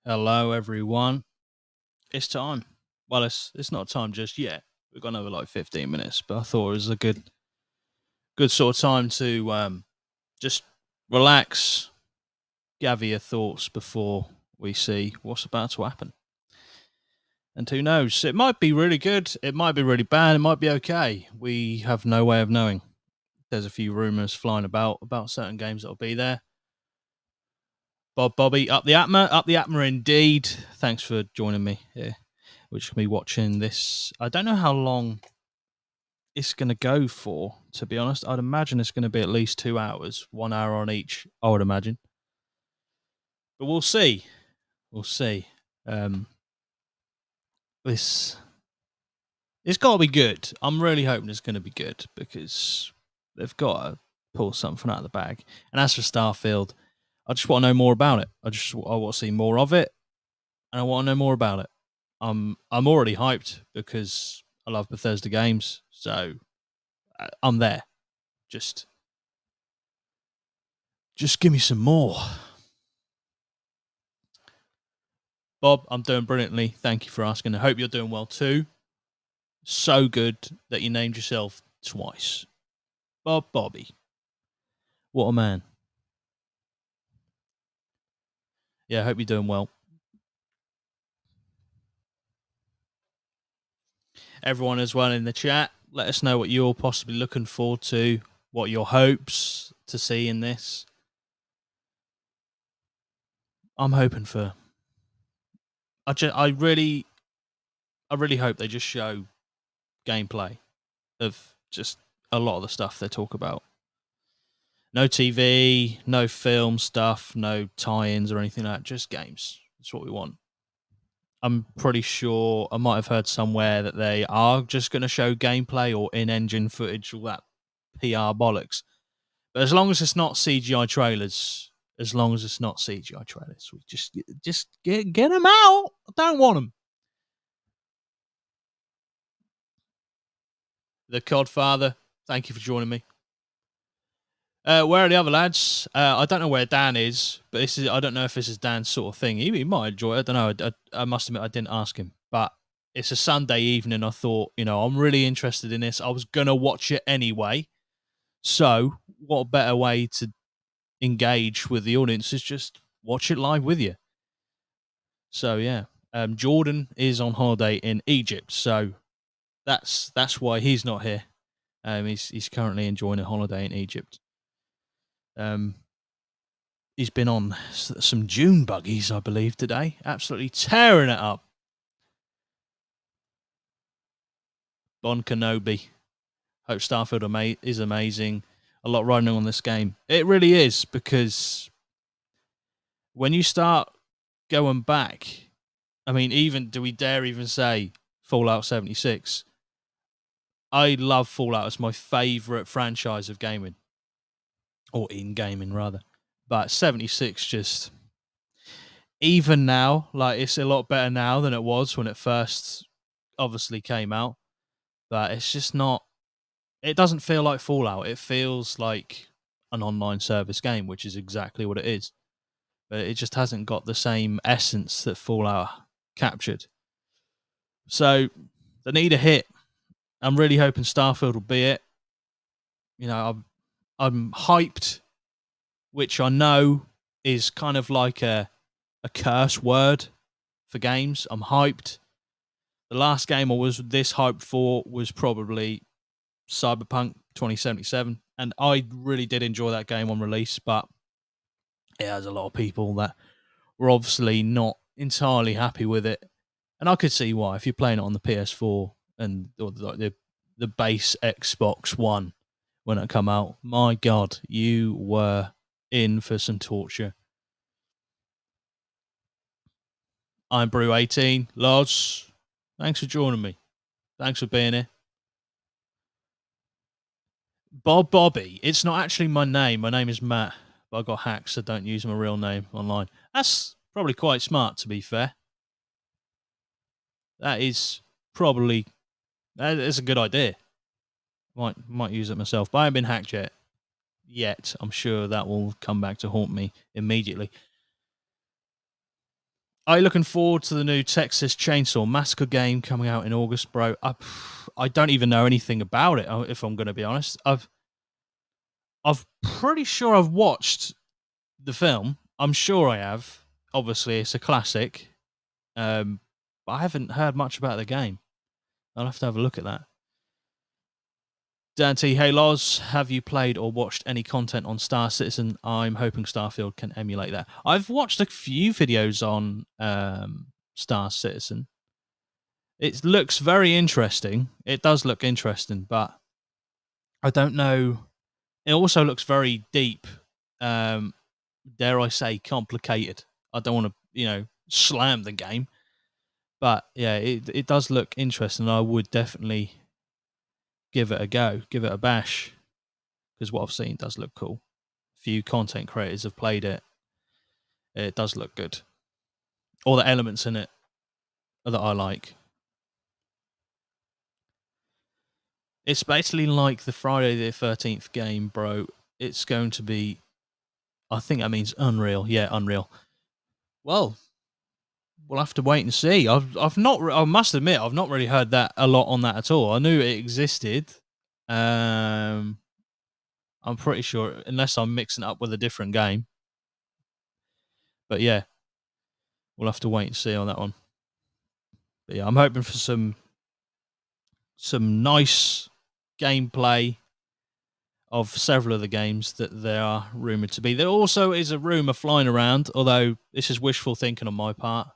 Hello, everyone. It's time. Well, it's not time just yet. We've got another like 15 minutes, but I thought it was a good sort of time to just relax, gather your thoughts before we see what's about to happen. And who knows? It might be really good. It might be really bad. It might be okay. We have no way of knowing. There's a few rumors flying about certain games that'll be there. Bobby, up the APMA indeed. Thanks for joining me here. We're just gonna be watching this. I don't know how long it's gonna go for, to be honest. I'd imagine it's gonna be at least 2 hours, 1 hour on each, I would imagine. But we'll see. We'll see. This it's gotta be good. I'm really hoping it's gonna be good because they've gotta pull something out of the bag. And as for Starfield, I just wanna know more about it. I wanna see more of it, and I wanna know more about it. I'm already hyped because I love Bethesda games, so I'm there. Just give me some more. Bob, I'm doing brilliantly. Thank you for asking. I hope you're doing well too. So good that you named yourself twice. Bobby. What a man. Yeah, I hope you're doing well. Everyone as well in the chat, let us know what you're possibly looking forward to, what your hopes to see in this. I'm hoping for. I really hope they just show gameplay of just a lot of the stuff they talk about. No TV, no film stuff, no tie-ins or anything like that. Just games. That's what we want. I'm pretty sure I might have heard somewhere that they are just going to show gameplay or in-engine footage, all that PR bollocks. But as long as it's not CGI trailers, we just get them out. I don't want them. The Codfather, thank you for joining me. Where are the other lads? I don't know where Dan is, but I don't know if this is Dan's sort of thing. He might enjoy it. I don't know. I must admit I didn't ask him, but it's a Sunday evening. I thought, I'm really interested in this. I was gonna watch it anyway. So what better way to engage with the audience is just watch it live with you. So yeah, Jordan is on holiday in Egypt, so that's why he's not here. He's currently enjoying a holiday in Egypt. He's been on some dune buggies, I believe, today. Absolutely tearing it up. Bon Kenobi. Hope Starfield is amazing. A lot riding on this game. It really is, because when you start going back, I mean, do we dare even say Fallout 76? I love Fallout. It's my favourite franchise of gaming. Or in gaming, rather. But 76 just... Even now, like, it's a lot better now than it was when it first obviously came out. But it's just not... It doesn't feel like Fallout. It feels like an online service game, which is exactly what it is. But it just hasn't got the same essence that Fallout captured. So they need a hit. I'm really hoping Starfield will be it. I'm hyped, which I know is kind of like a curse word for games. I'm hyped. The last game I was this hyped for was probably Cyberpunk 2077, and I really did enjoy that game on release, but it has a lot of people that were obviously not entirely happy with it, and I could see why. If you're playing it on the PS4 and the base Xbox One when it come out, my God, you were in for some torture. I'm Brew18. Lods, thanks for joining me. Thanks for being here. Bobby. It's not actually my name. My name is Matt, but I got hacked, so don't use my real name online. That's probably quite smart, to be fair. That is a good idea. Might use it myself, but I haven't been hacked yet. I'm sure that will come back to haunt me immediately. Are you looking forward to the new Texas Chainsaw Massacre game coming out in August, bro? I don't even know anything about it, if I'm going to be honest. I've pretty sure I've watched the film. I'm sure I have. Obviously, it's a classic. But I haven't heard much about the game. I'll have to have a look at that. Dante, hey Loz, have you played or watched any content on Star Citizen? I'm hoping Starfield can emulate that. I've watched a few videos on Star Citizen. It looks very interesting. It does look interesting, but I don't know. It also looks very deep. Dare I say, complicated. I don't want to, slam the game, but yeah, it does look interesting. I would definitely give it a go, give it a bash, because what I've seen does look cool. A few content creators have played it. It does look good. All the elements in it that I like. It's basically like the Friday the 13th game, bro. It's going to be, I think that means Unreal. Yeah, Unreal. Well, we'll have to wait and see. I must admit, I've not really heard that a lot on that at all. I knew it existed. I'm pretty sure, unless I'm mixing it up with a different game. But yeah, we'll have to wait and see on that one. But yeah, I'm hoping for some nice gameplay of several of the games that they are rumored to be. There also is a rumor flying around, although this is wishful thinking on my part.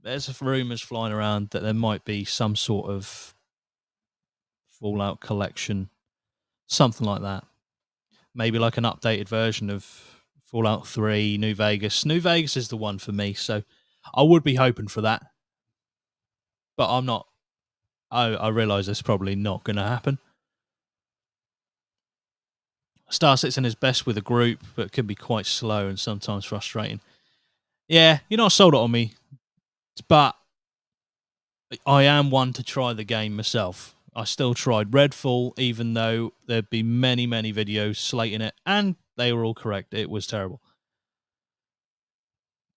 There's rumors flying around that there might be some sort of Fallout collection, something like that. Maybe like an updated version of Fallout 3, New Vegas. New Vegas is the one for me, so I would be hoping for that. But I'm not. I realise it's probably not going to happen. Star Citizen is best with a group, but can be quite slow and sometimes frustrating. Yeah, you're not sold it on me, but I am one to try the game myself. I still tried Redfall, even though there'd be many, many videos slating it, and they were all correct. It was terrible.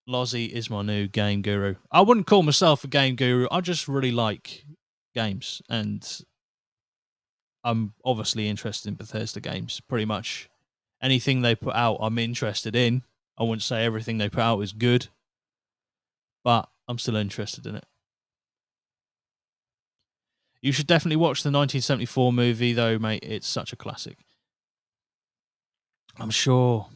Lozzie is my new game guru. I wouldn't call myself a game guru. I just really like games, and I'm obviously interested in Bethesda games. Pretty much anything they put out, I'm interested in. I wouldn't say everything they put out is good, but I'm still interested in it. You should definitely watch the 1974 movie, though, mate. It's such a classic. I'm sure.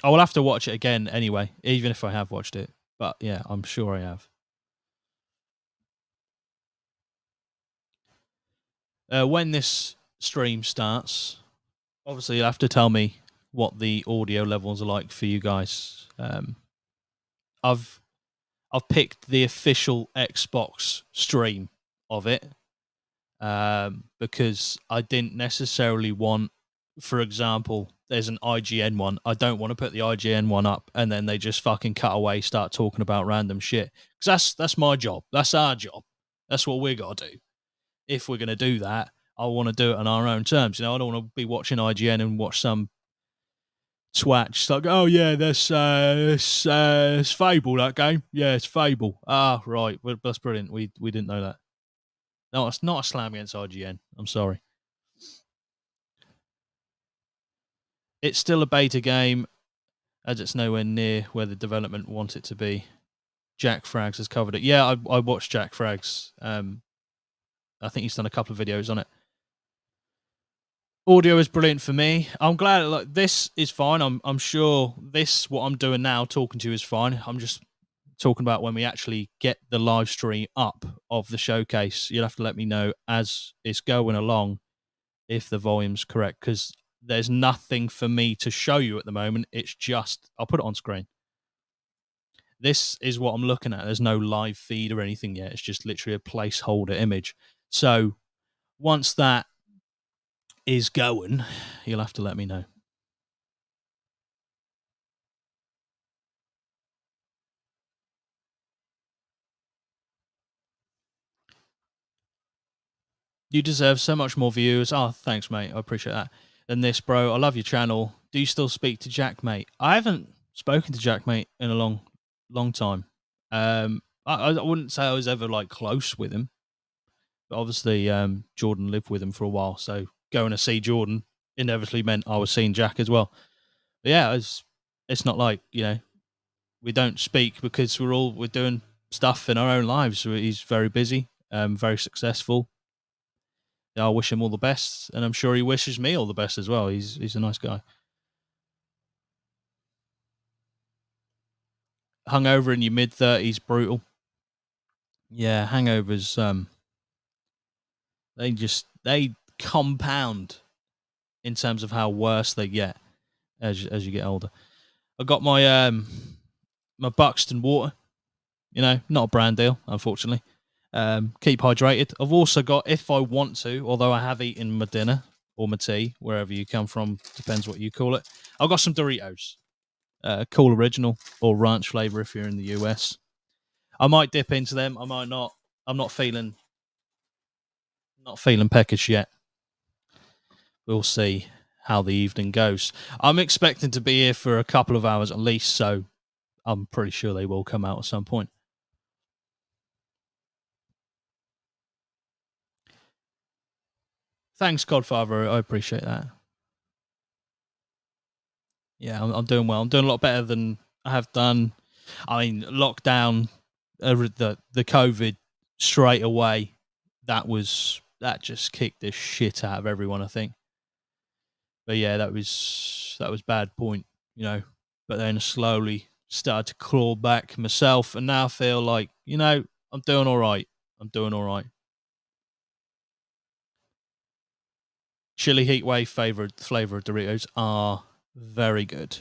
I will have to watch it again anyway, even if I have watched it. But yeah, I'm sure I have. When this stream starts, obviously you'll have to tell me what the audio levels are like for you guys. I've picked the official Xbox stream of it because I didn't necessarily want, for example, there's an IGN one. I don't want to put the IGN one up and then they just fucking cut away, start talking about random shit. Because that's my job. That's our job. That's what we got to do. If we're going to do that, I want to do it on our own terms. I don't want to be watching IGN and watch some twat just like, oh yeah, it's Fable, that game. Yeah, it's Fable. Ah, right. Well, that's brilliant. We didn't know that. No, it's not a slam against IGN. I'm sorry. It's still a beta game, as it's nowhere near where the development want it to be. Jack Frags has covered it. Yeah, I watched Jack Frags. I think he's done a couple of videos on it. Audio is brilliant for me. I'm glad. Like, this is fine. I'm sure what I'm doing now, talking to you, is fine. I'm just talking about when we actually get the live stream up of the showcase. You'll have to let me know as it's going along if the volume's correct, because there's nothing for me to show you at the moment. It's just, I'll put it on screen. This is what I'm looking at. There's no live feed or anything yet. It's just literally a placeholder image. So once that is going, you'll have to let me know. You deserve so much more views. Oh, thanks, mate. I appreciate that. Than this, bro. I love your channel. Do you still speak to Jack, mate? I haven't spoken to Jack, mate, in a long time. I wouldn't say I was ever like close with him, but obviously Jordan lived with him for a while, so going to see Jordan inevitably meant I was seeing Jack as well. But yeah, it's not like, you know, we don't speak because we're doing stuff in our own lives. He's very busy, very successful. I wish him all the best, and I'm sure he wishes me all the best as well. He's a nice guy. Hungover in your mid-30s, brutal. Yeah, hangovers. They compound in terms of how worse they get as you get older. I got my Buxton water. You know, not a brand deal, unfortunately. Keep hydrated. I've also got, if I want to, although I have eaten my dinner or my tea, wherever you come from, depends what you call it. I've got some Doritos, cool original or ranch flavor if you're in the US. I might dip into them. I might not. I'm not feeling peckish yet. We'll see how the evening goes. I'm expecting to be here for a couple of hours at least, so I'm pretty sure they will come out at some point. Thanks, Godfather. I appreciate that. Yeah, I'm doing well. I'm doing a lot better than I have done. I mean, lockdown, the COVID straight away. That just kicked the shit out of everyone, I think. But yeah, that was bad point, you know. But then slowly started to claw back myself, and now I feel like, you know, I'm doing all right. I'm doing all right. Chili Heatwave flavor of Doritos are very good.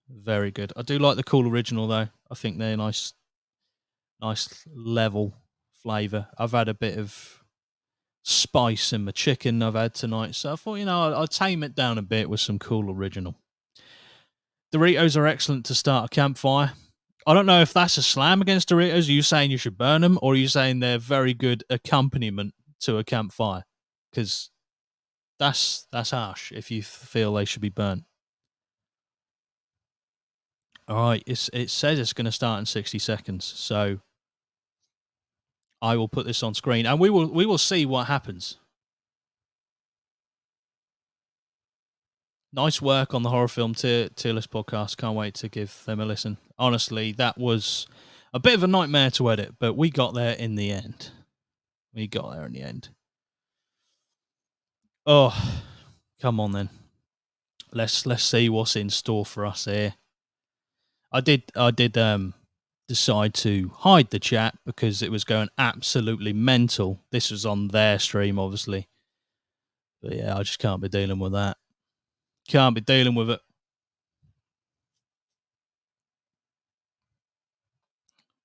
Very good. I do like the cool original though. I think they're nice level flavour. I've had a bit of spice in my chicken I've had tonight, so I thought, you know, I'll tame it down a bit with some cool original. Doritos are excellent to start a campfire. I don't know if that's a slam against Doritos. Are you saying you should burn them, or are you saying they're very good accompaniment to a campfire? Because that's harsh if you feel they should be burnt. All right, it says it's going to start in 60 seconds, so I will put this on screen, and we will see what happens. Nice work on the horror film tier list podcast. Can't wait to give them a listen. Honestly, that was a bit of a nightmare to edit, but we got there in the end. Oh, come on then. Let's see what's in store for us here. I did decide to hide the chat because it was going absolutely mental. This was on their stream, obviously. But yeah, I just can't be dealing with that. Can't be dealing with it.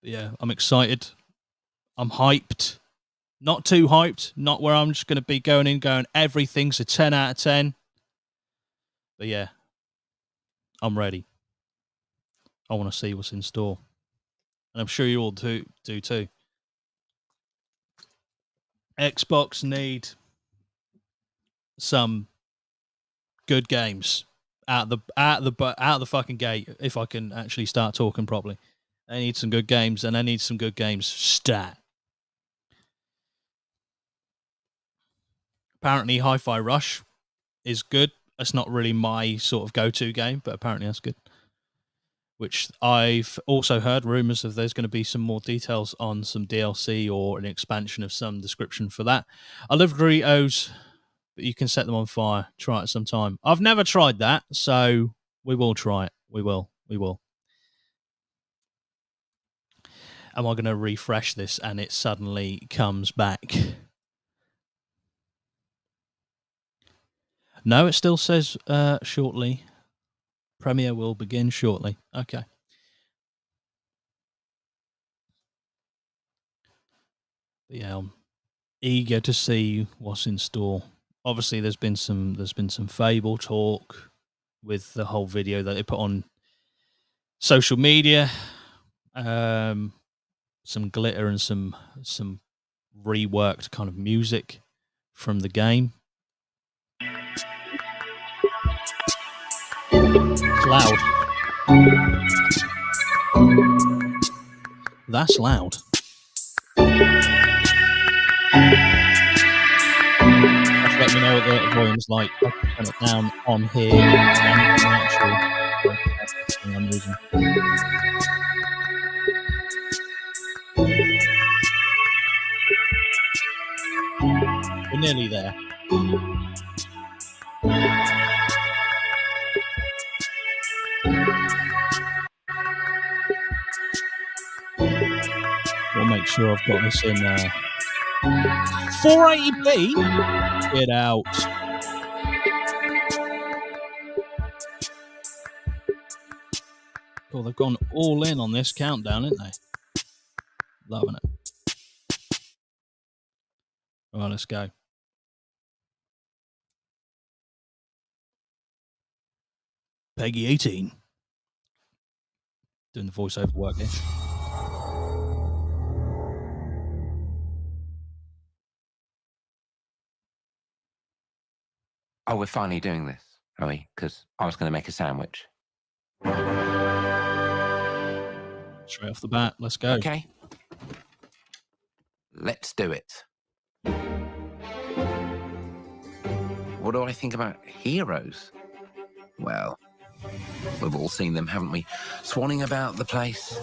But yeah, I'm excited. I'm hyped. Not too hyped. Not where I'm just going to be going everything's a 10 out of 10. But yeah, I'm ready. I want to see what's in store. And I'm sure you all do too. Xbox need some good games out the fucking gate. If I can actually start talking properly, they need some good games, and they need some good games stat. Apparently, Hi-Fi Rush is good. That's not really my sort of go-to game, but apparently that's good. Which I've also heard rumours of there's going to be some more details on some DLC or an expansion of some description for that. I love Doritos, but you can set them on fire. Try it sometime. I've never tried that, so we will try it. We will. Am I going to refresh this and it suddenly comes back? No, it still says shortly. Premiere will begin shortly. Okay. But yeah, I'm eager to see what's in store. Obviously, there's been some Fable talk with the whole video that they put on social media. Some glitter and some reworked kind of music from the game. It's loud. That's loud. Just let me know what the volume's like. I can turn it down on here and on the actual thing I'm using. We're nearly there. We'll make sure I've got this in 480p. Get out. Cool, they've gone all in on this countdown, haven't they? Loving it. All right, let's go. Peggy 18. Doing the voiceover work here. Oh, we're finally doing this, are we? Because I was going to make a sandwich. Straight off the bat, let's go. Okay. Let's do it. What do I think about heroes? Well, we've all seen them, haven't we? Swanning about the place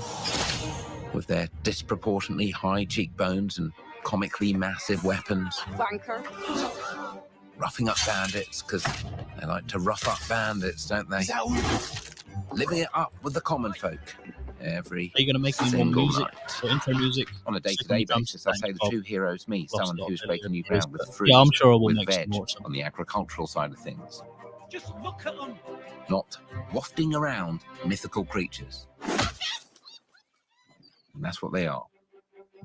with their disproportionately high cheekbones and comically massive weapons. Banker. Roughing up bandits, because they like to rough up bandits, don't they? Living it up with the common folk. Every Are you going to make any more music or intro music? On a day-to-day basis, I say the two heroes meet. Someone who's breaking new ground with fruit, yeah, I'm sure I will with make veg some more. on the agricultural side of things. Just look at them. Not wafting around mythical creatures. And that's what they are.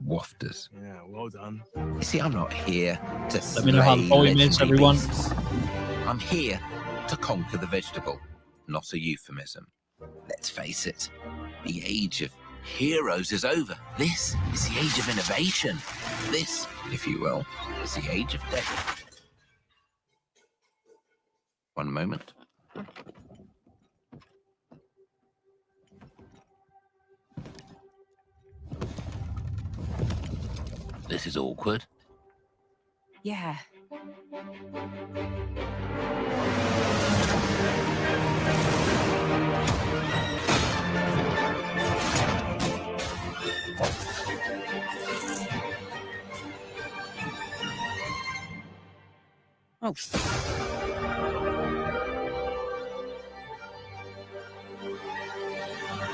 Wafters. Yeah, well done. You see, I'm not here to Let me know how the volume is, everyone. Beasts. I'm here to conquer the vegetable, not a euphemism. Let's face it, the age of heroes is over. This is the age of innovation. This, if you will, is the age of death. One moment. This is awkward. Yeah. Oh.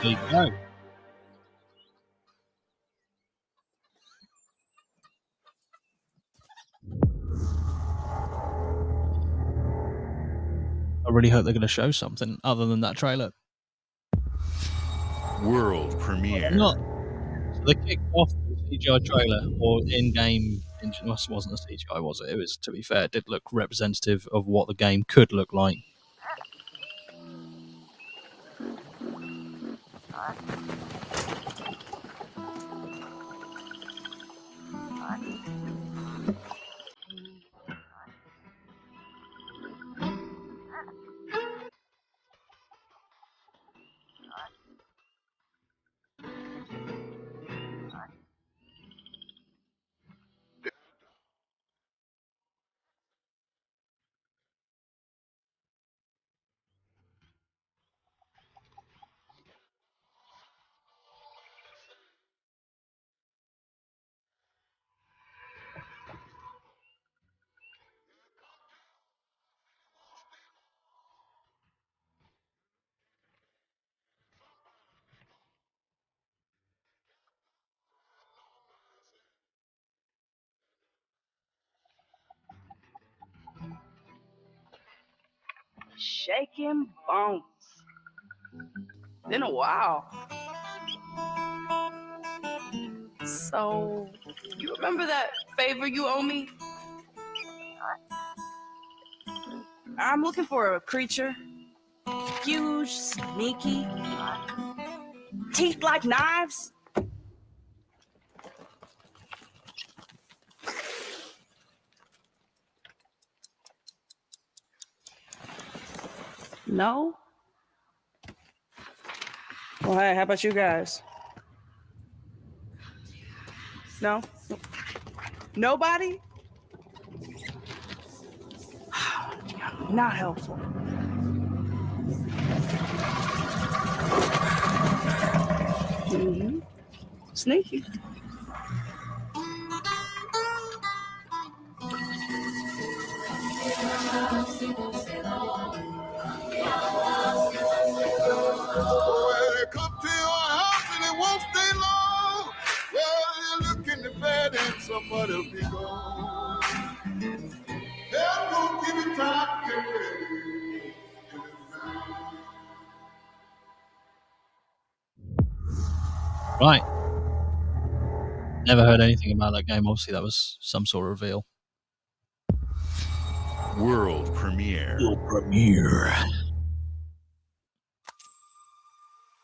There you go. I really hope they're going to show something other than that trailer. World premiere. Not. So they kicked off the CGI trailer or in-game. It wasn't a CGI, was it? It was, to be fair, it did look representative of what the game could look like. Shaking bones. Been a while. So, you remember that favor you owe me? I'm looking for a creature. Huge, sneaky, teeth like knives. No? Well, hey, how about you guys? No? Nobody? Not helpful. Sneaky. Well, they come to your house and it won't stay long. Well, you look in the bed and somebody'll be gone. They'll go give you time to get ready. Right. Never heard anything about that game. Obviously, that was some sort of reveal. World premiere.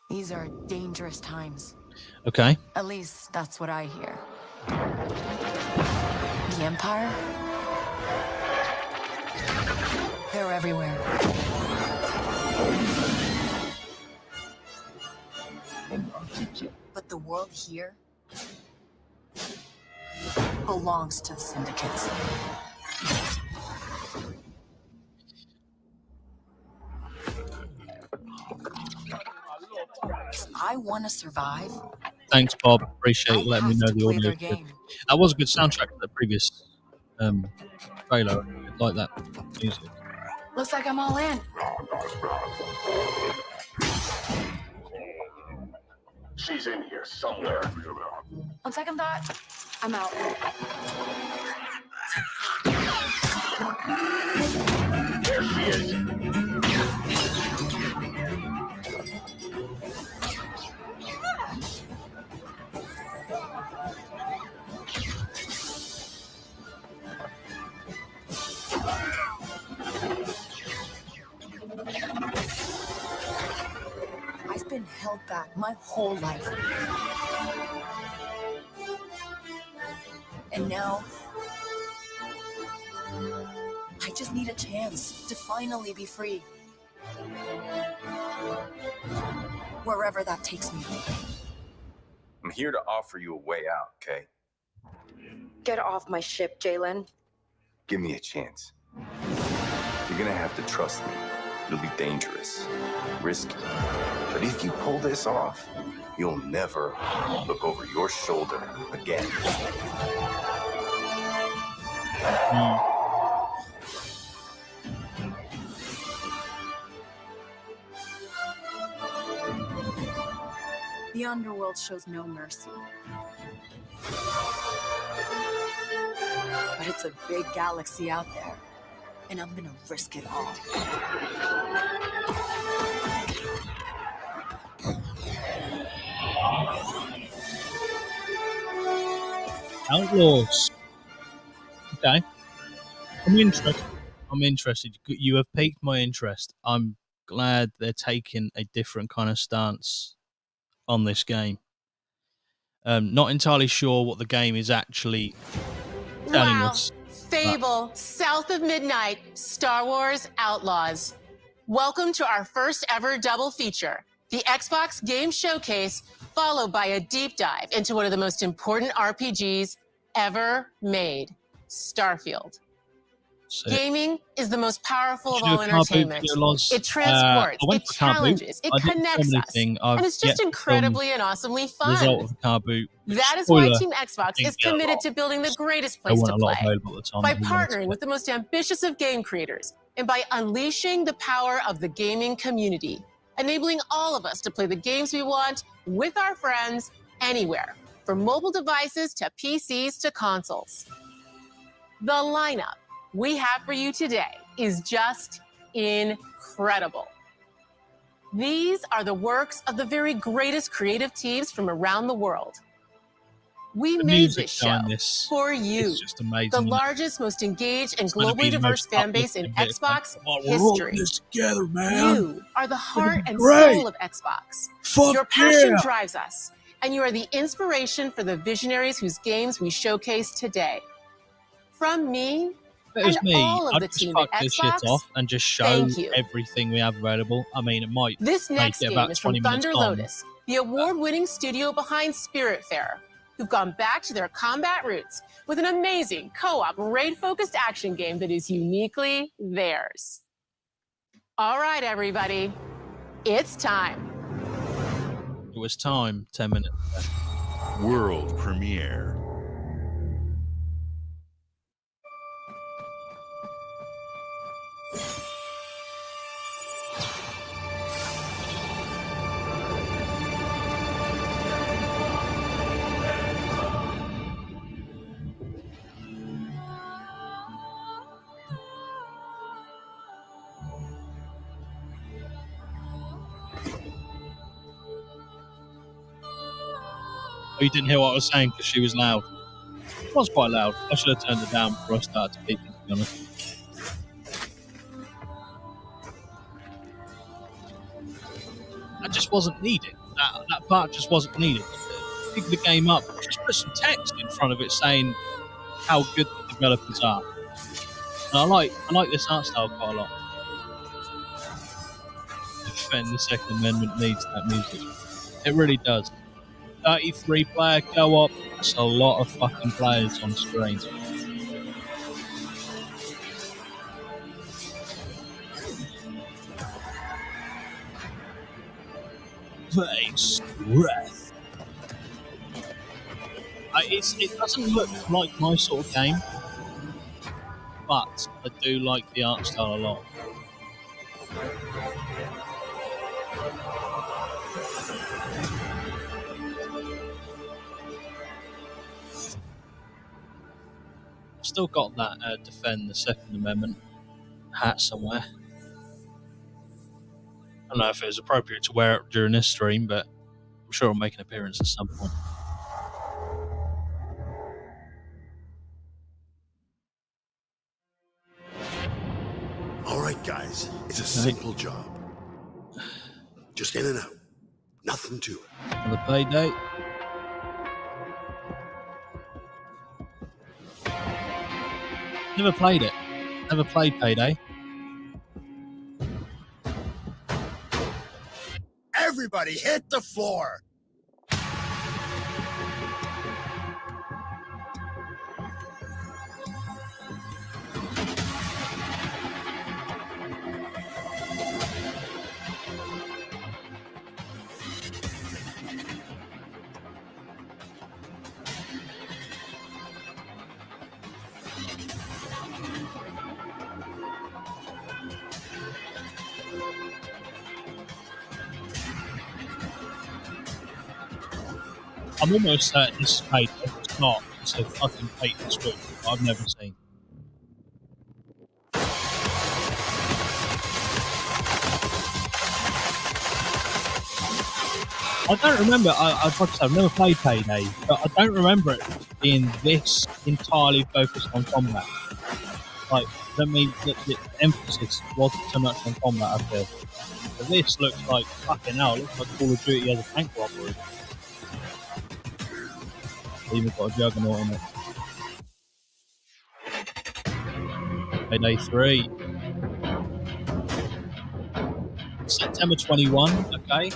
These are dangerous times. Okay. At least that's what I hear. The Empire? They're everywhere. But the world here belongs to the syndicates. If I want to survive, Thanks, Bob. Appreciate I letting me have know to the play audio. their Good. game. That was a good soundtrack to the previous trailer. I like that music. Looks like I'm all in. She's in here somewhere. On second thought, I'm out. There she is. I've been held back my whole life. And now, I just need a chance to finally be free. Wherever that takes me. I'm here to offer you a way out, okay? Get off my ship, Jalen. Give me a chance. You're gonna have to trust me. It'll be dangerous, risky. But if you pull this off, you'll never look over your shoulder again. The underworld shows no mercy. But it's a big galaxy out there, and I'm gonna risk it all. Outlaws. Okay. I'm interested. You have piqued my interest. I'm glad they're taking a different kind of stance on this game. Not entirely sure what the game is actually telling us. Fable, South of Midnight, Star Wars Outlaws. Welcome to our first ever double feature, the Xbox Game Showcase, followed by a deep dive into one of the most important RPGs ever made, Starfield. Gaming is the most powerful of all entertainment. It transports, it challenges, it connects us, and it's just incredibly and awesomely fun. That is why Team Xbox is committed to building the greatest place to play, by partnering with the most ambitious of game creators, and by unleashing the power of the gaming community, enabling all of us to play the games we want with our friends anywhere, from mobile devices to PCs to consoles. The lineup we have for you today is just incredible. These are the works of the very greatest creative teams from around the world. We made this show for you, the largest, most engaged, and globally diverse fan base in Xbox history. You are the heart and soul of Xbox. Your passion drives us, and you are the inspiration for the visionaries whose games we showcase today. From me, If it was and me, all of I'd the just team fuck at this shit Xbox, off and just show thank you. everything we have available. I mean, it might This next make it game about is from 20 minutes Thunder long, Lotus, the award-winning studio behind Spiritfarer, who've gone back to their combat roots with an amazing co-op raid-focused action game that is uniquely theirs. All right, everybody, it's time. It was time 10 minutes ago. World premiere. Oh, you didn't hear what I was saying because she was loud. It was quite loud. I should have turned it down before I started speaking, to be honest. That just wasn't needed. That part just wasn't needed. Pick the game up. Just put some text in front of it saying how good the developers are. And I like this art style quite a lot. Defend the Second Amendment needs that music. It really does. 33 player co-op. That's a lot of fucking players on screen. Face breath. It doesn't look like my sort of game, but I do like the art style a lot. Still got that defend the Second Amendment hat somewhere. I don't know if it was appropriate to wear it during this stream, but I'm sure I'll make an appearance at some point. All right, guys, it's a simple job. Just in and out. Nothing to it. On the payday. Never played it. Never played Payday. Everybody hit the floor! I'm almost certain this is Payday. If it's not, it's a fucking bait and switch I've never seen. I don't remember. I've never played Payday, but I don't remember it being this entirely focused on combat. Like, that means that the emphasis wasn't so much on combat, I feel. But this looks like fucking hell. It looks like Call of Duty as a tank robbery. Even got a juggernaut in it. Payday 3. September 21, okay.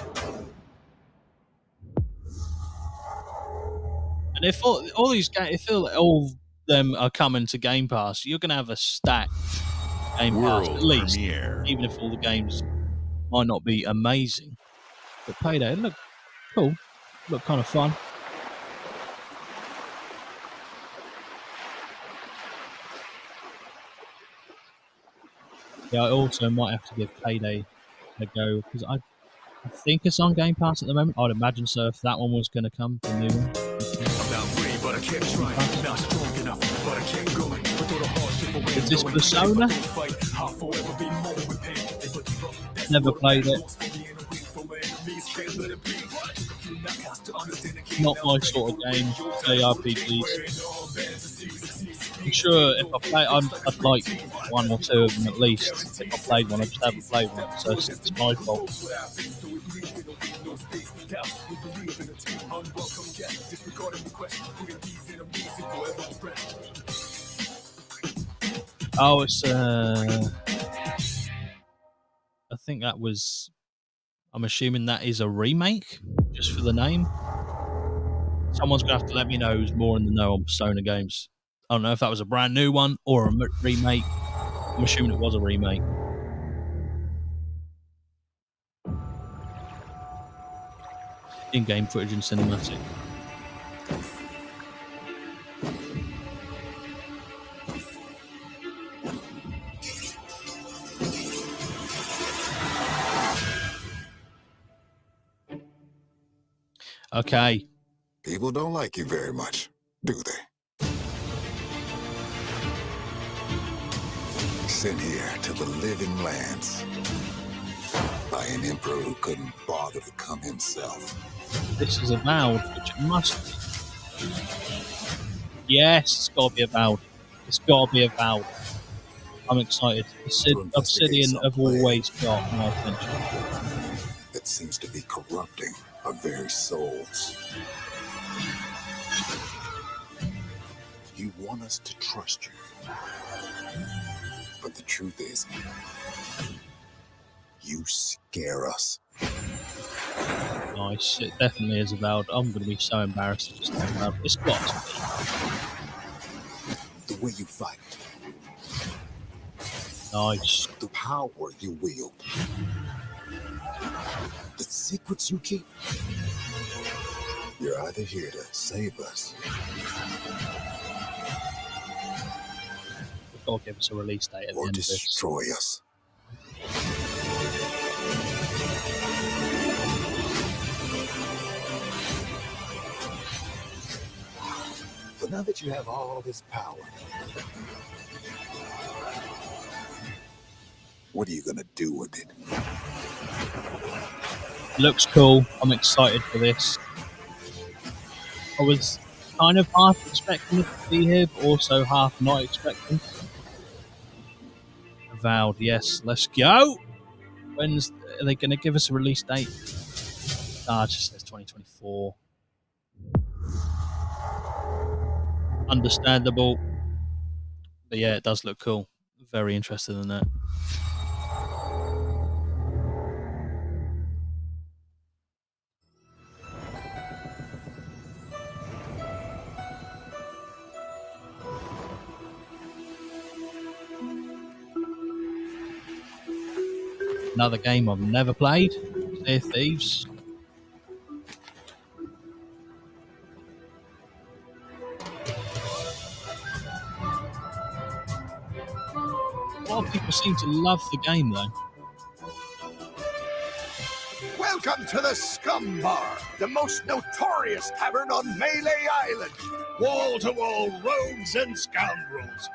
And if all these games, if all of them are coming to Game Pass, you're going to have a stacked Game Pass, at least. Premiere. Even if all the games might not be amazing. But Payday, look cool. Look kind of fun. Yeah, I also might have to give Payday a go because I think it's on Game Pass at the moment. I'd imagine so if that one was going to come, the new one. Is this Persona? Never played it. Not my sort of game, JRPGs. I'm sure if I play, I'd like one or two of them at least. If I played one, I just haven't played one, so it's my fault. Oh, it's I think that was. I'm assuming that is a remake, just for the name. Someone's going to have to let me know who's more in the know on Persona games. I don't know if that was a brand new one or a remake. I'm assuming it was a remake. In-game footage and cinematic. Okay. People don't like you very much, do they? Sent here to the living lands by an emperor who couldn't bother to come himself. This is Avowed, which it must be. Yes, it's got to be Avowed. It's got to be Avowed. I'm excited. Obsidian have always got my attention. That seems to be corrupting our very souls. You want us to trust you. But the truth is, you scare us. Nice. It definitely is Avowed. I'm going to be so embarrassed to just talk about it. It's got to be. The way you fight. Nice. The power you wield. The secrets you keep. You're either here to save us. They've got to give us a release date at the Or end of this. destroy us. So now that you have all this power, what are you gonna do with it? Looks cool. I'm excited for this. I was kind of half expecting it to be here, but also half not expecting. Avowed, yes. Let's go. When's are they going to give us a release date? It just says 2024. Understandable. But yeah, it does look cool. Very interested in that. Another game I've never played. Sea of Thieves. A lot of people seem to love the game though. Welcome to the Scum Bar, the most notorious tavern on Melee Island. Wall-to-wall rogues and scoundrels.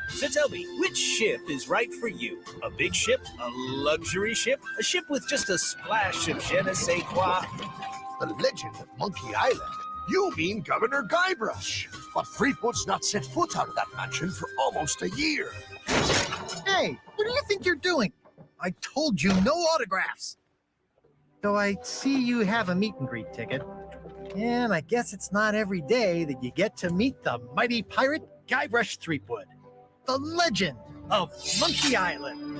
So tell me, which ship is right for you? A big ship? A luxury ship? A ship with just a splash of je ne sais quoi? The legend of Monkey Island? You mean Governor Guybrush. But Fleetwood's not set foot out of that mansion for almost a year. Hey, what do you think you're doing? I told you no autographs. So I see you have a meet and greet ticket. And I guess it's not every day that you get to meet the mighty pirate Guybrush Threepwood, the legend of Monkey Island.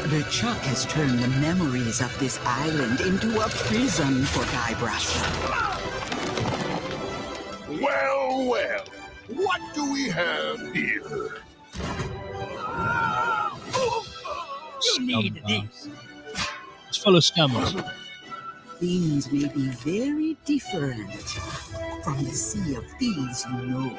The Chuck has turned the memories of this island into a prison for Guybrush. Well, well, what do we have here? You need these. It's full of scammers. Things may be very different from the Sea of Thieves you know.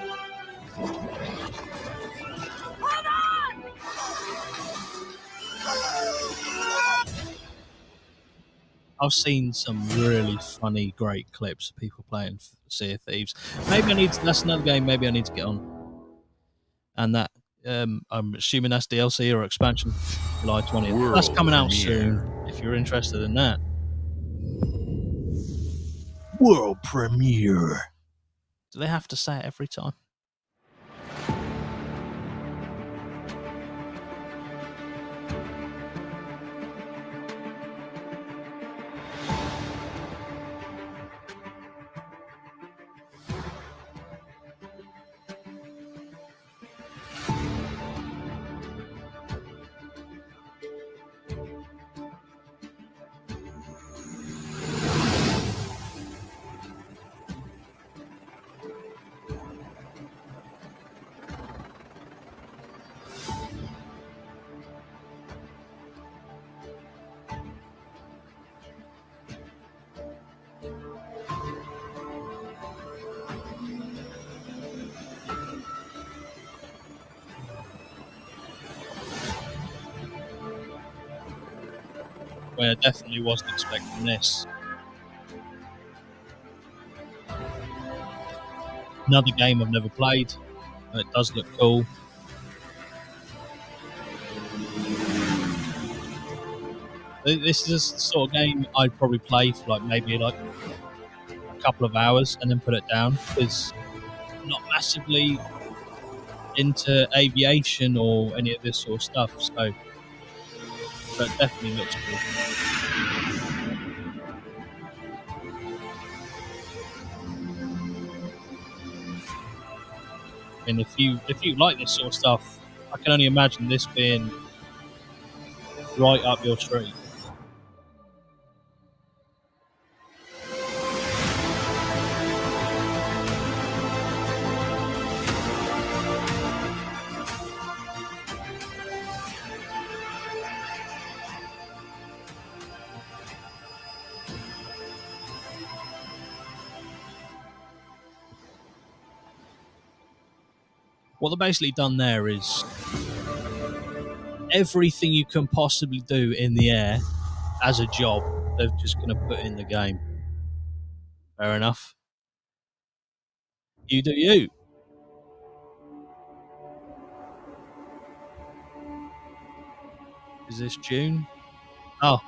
I've seen some really funny, great clips of people playing Sea of Thieves. Maybe I need to, that's another game maybe I need to get on. And that, I'm assuming that's DLC or expansion, July 20th. That's coming out soon, if you're interested in that. World premiere. Do they have to say it every time? Well, I definitely wasn't expecting this. Another game I've never played. It does look cool. This is the sort of game I'd probably play for maybe a couple of hours and then put it down, because I'm not massively into aviation or any of this sort of stuff. So, but it definitely looks cool. And if you like this sort of stuff, I can only imagine this being right up your street. What they've basically done there is everything you can possibly do in the air as a job, they're just going to put in the game. Fair enough. You do you. Is this June? Oh.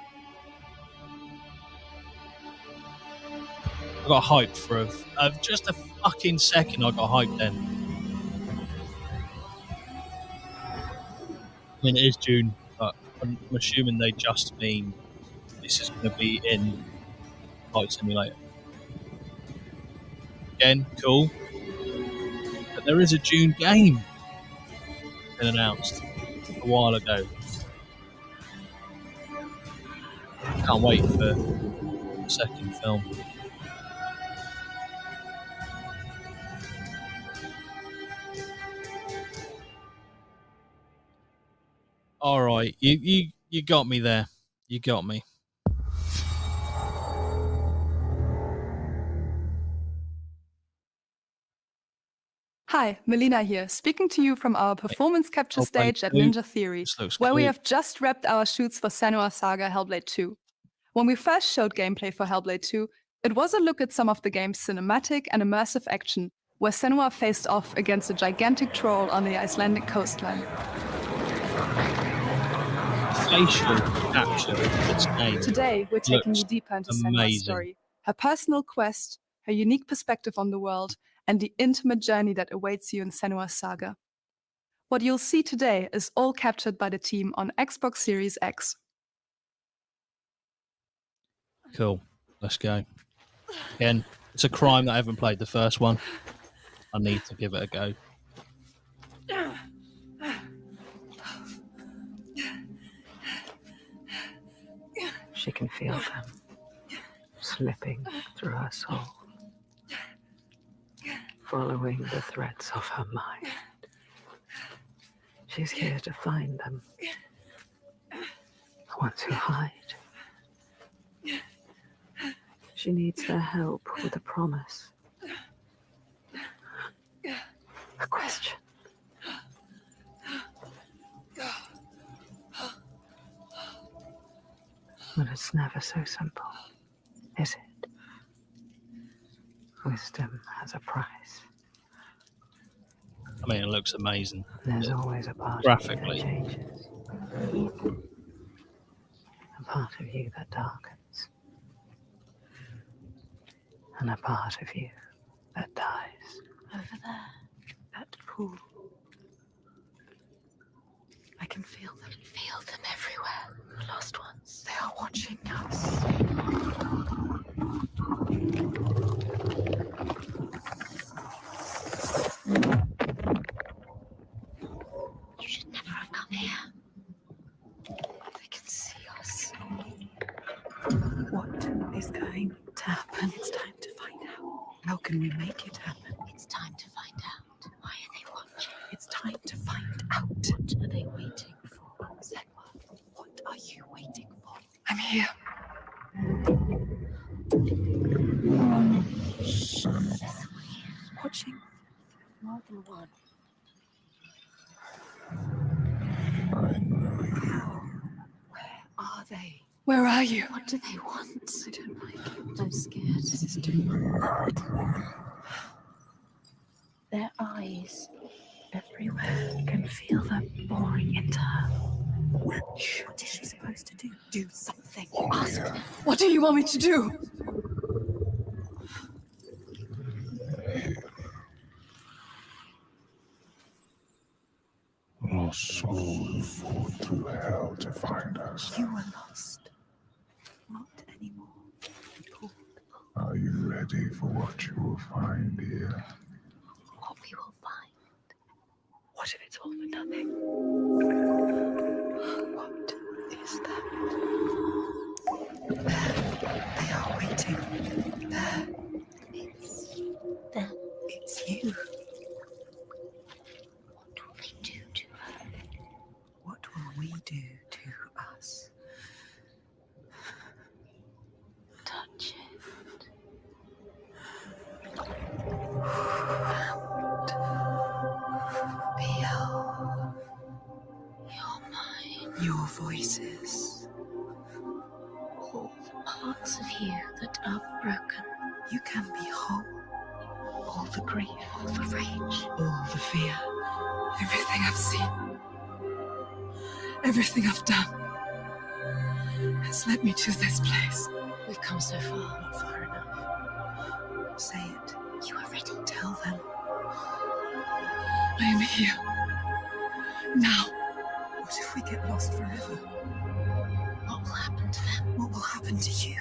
I got hyped for just a fucking second. I got hyped then. I mean, it is June, but I'm assuming they just mean this is going to be in Flight Simulator. Again, cool. But there is a June game been announced a while ago. Can't wait for the second film. All right, you got me there. You got me. Hi, Melina here, speaking to you from our performance capture stage at Ninja Theory, where we have just wrapped our shoots for Senua's Saga Hellblade 2. When we first showed gameplay for Hellblade 2, it was a look at some of the game's cinematic and immersive action, where Senua faced off against a gigantic troll on the Icelandic coastline. Facial capture of this game. Today, we're taking you deeper into Senua's story, her personal quest, her unique perspective on the world, and the intimate journey that awaits you in Senua's Saga. What you'll see today is all captured by the team on Xbox Series X. Cool. Let's go. Again, it's a crime that I haven't played the first one. I need to give it a go. She can feel them slipping through her soul, following the threads of her mind. She's here to find them, the ones who hide. She needs their help with a promise, a question. But it's never so simple, is it? Wisdom has a price. I mean, it looks amazing. There's always a part graphically. of you that changes. A part of you that darkens. And a part of you that dies. Over there, that pool. I can feel them. Feel them everywhere. The lost ones. They are watching us. You should never have come here. They can see us. What is going to happen? It's time to find out. How can we make it happen? It's time to find out. Why are they watching? It's time to find out. What are they waiting for? Senua, what are you waiting for? I'm here. Watching. More than one. Where are they? Where are you? What do they want? I don't like it. I'm scared. This is too Mad woman. Their eyes everywhere. You can feel them boring into her. Witch. What is she supposed to do? Do something. Ask me. What do you want me to do? Lost souls fall through hell to find us. You were lost. Not anymore. Are you ready for what you will find here? What we will find. What if it's all for nothing? What is that? They are waiting. There. It's them. It's you. What will they do to her? What will we do to us? Touch it. Feel your mind, your voices, all the parts of you that are broken. You can be whole. All the grief, all the rage, all the fear, everything I've seen, everything I've done has led me to this place. We've come so far, not far enough. Say it. You are ready. Tell them. I am here. Now. What if we get lost forever? What will happen to them? What will happen to you?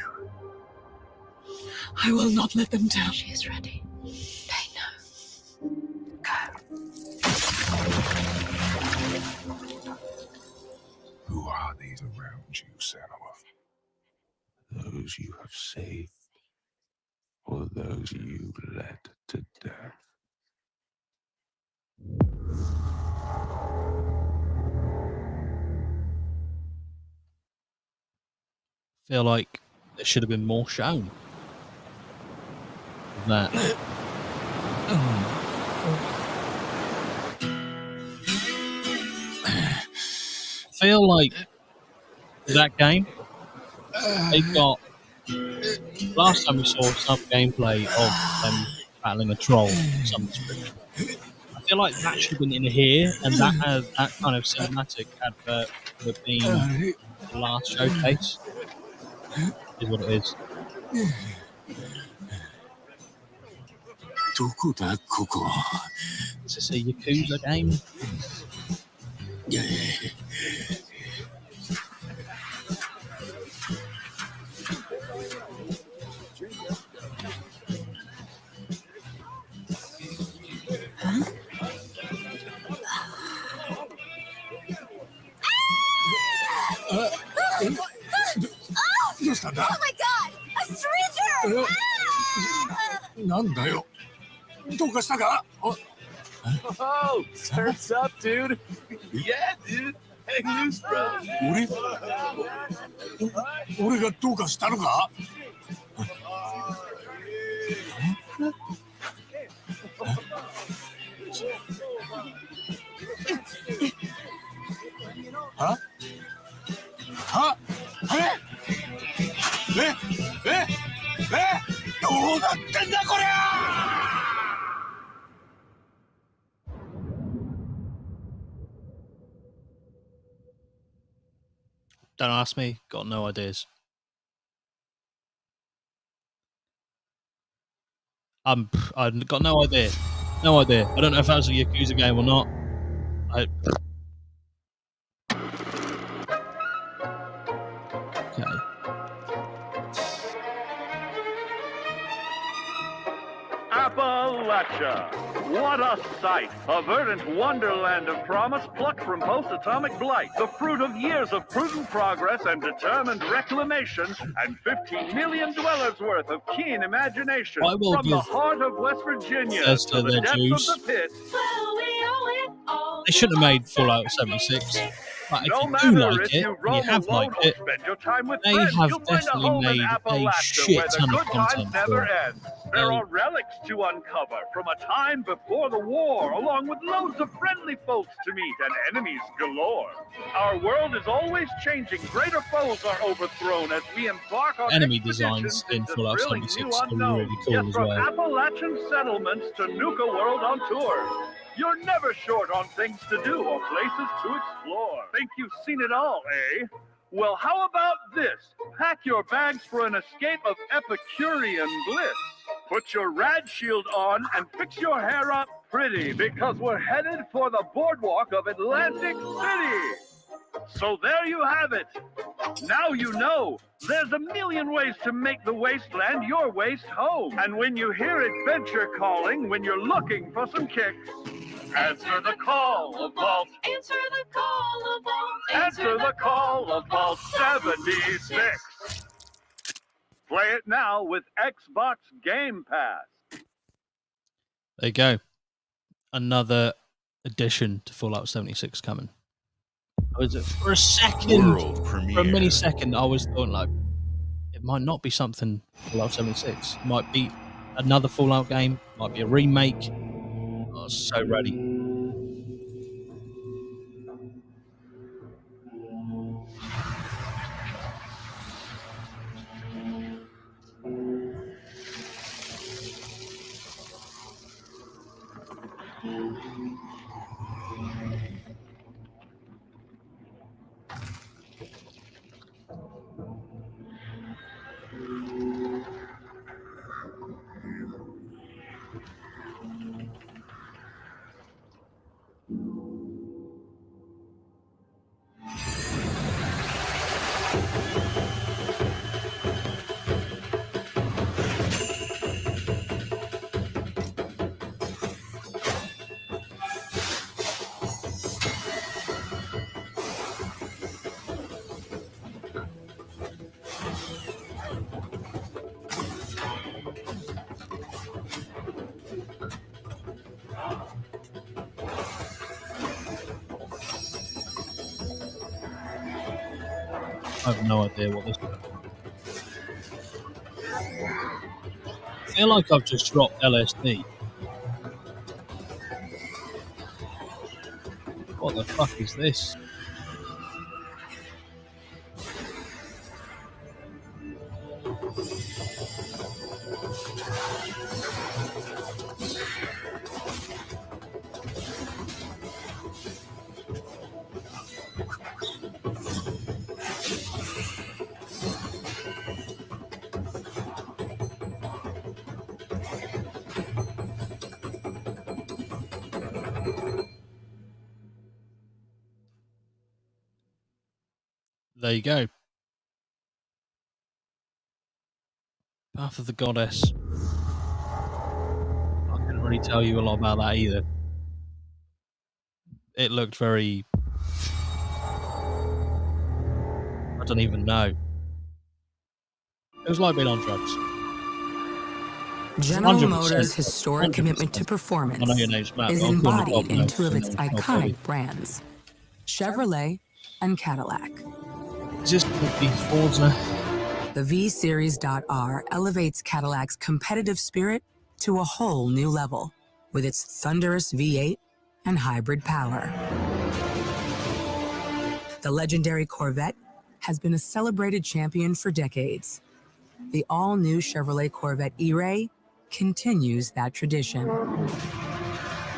I will not let them down. She is ready. They know. Go. Who are these around you, Sanua? Those you have saved, or those you led to death? Feel like there should have been more shown. That. Feel like that game. They got. Last time we saw some gameplay of them battling a troll of some description. I feel like that should have been in here, and that kind of cinematic advert would have been the last showcase. Is what it is. Is this a Yakuza game? Oh my god! A stranger! なんだよ。どうかしたか? Oh, turns up, dude. Yeah, dude. Hang loose, bro. 俺がどうかしたのか? Huh? Huh? どうなってんだこりゃ! Don't ask me. Got no ideas. I've got no idea. No idea. I don't know if that was a Yakuza game or not. Okay. Appalachia! What a sight! A verdant wonderland of promise plucked from post-atomic blight. The fruit of years of prudent progress and determined reclamation, and 15 million dwellers worth of keen imagination. From the heart of West Virginia to the depths of the pit. They shouldn't have made Fallout 76. But if No you do matter like if it, you and you roam have alone liked or it, spend your time with they friends, have you'll find a definitely home in made a Appalachia shit where the ton of good times content never for it. end. There are relics to uncover from a time before the war, along with loads of friendly folks to meet and enemies galore. Our world is always changing. Greater foes are overthrown as we embark on Enemy expeditions designs in into Fallout thrilling 76 new are unknowns. really cool Yes, as from well. Appalachian settlements to Nuka World on tour. You're never short on things to do or places to explore. Think you've seen it all, eh? Well, how about this? Pack your bags for an escape of Epicurean bliss. Put your rad shield on and fix your hair up pretty, because we're headed for the boardwalk of Atlantic City. So there you have it. Now you know. There's a million ways to make the wasteland your waste home. And when you hear adventure calling, when you're looking for some kicks, answer the call of Vault. Answer the call of Vault. Answer the call of Vault 76. Play it now with Xbox Game Pass. There you go. Another addition to Fallout 76 coming. For a second, World for a premiere. millisecond, I was thought like it might not be something Fallout 76. It might be another Fallout game. Might be a remake. I was so ready. I have no idea what this is. I feel like I've just dropped LSD. What the fuck is this? There you go. Path of the Goddess. I couldn't really tell you a lot about that either. It looked very... I don't even know. It was like being on drugs. General 100%. Motors' historic 100%. commitment to performance I know your name's Matt, is but I'm calling it embodied Bob now, in two of so its no one's iconic Bobby. brands, Chevrolet and Cadillac. Is this going to be Forza? The V-Series.R elevates Cadillac's competitive spirit to a whole new level with its thunderous V8 and hybrid power. The legendary Corvette has been a celebrated champion for decades. The all-new Chevrolet Corvette E-Ray continues that tradition.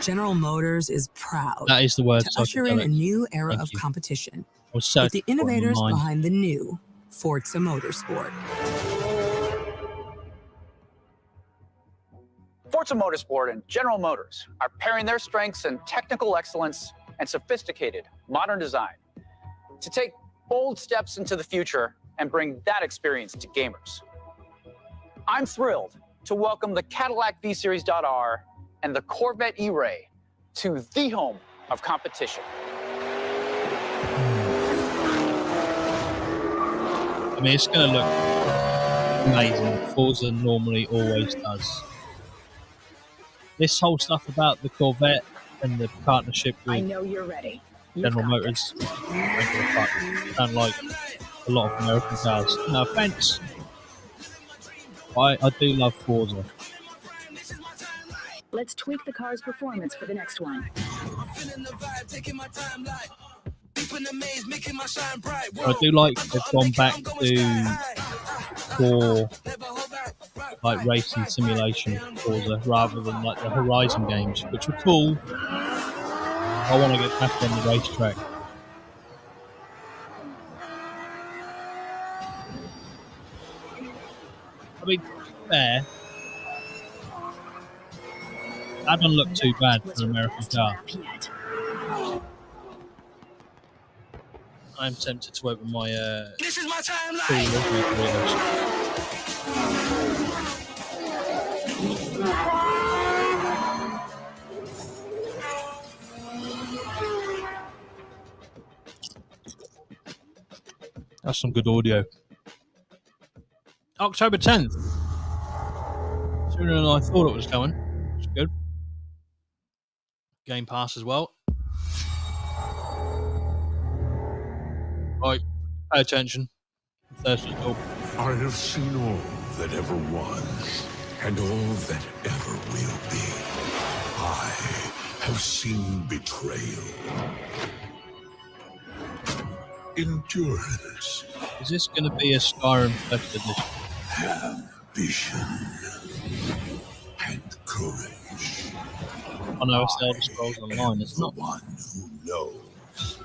General Motors is proud That is the word to usher in a new era Thank of you. competition I was with the searching for it in my innovators mind. behind the new Forza Motorsport. Forza Motorsport and General Motors are pairing their strengths in technical excellence and sophisticated modern design to take bold steps into the future and bring that experience to gamers. I'm thrilled to welcome the Cadillac V-Series.R and the Corvette E-Ray to the home of competition. I mean, it's going to look amazing. Forza normally always does. This whole stuff about the Corvette and the partnership I with know you're ready. General Motors sound like a lot of American cars. No offense. I do love Forza. Let's tweak the car's performance for the next one. I do like they've gone back to core like racing simulation Forza rather than like the Horizon games, which were cool. I want to get back on the racetrack. I mean, fair. That doesn't look too bad for an American car. I'm tempted to open my This is my That's some good audio. October 10th. Sooner than I thought it was coming. It's good. Game Pass as well. Right, pay attention. Thursday talk. I have seen all that ever was, and all that ever will be. I have seen betrayal, endurance. Is this going to be a Skyrim first edition? Ambition and courage. I know it's Elder Scrolls Online, it's not. One who knows.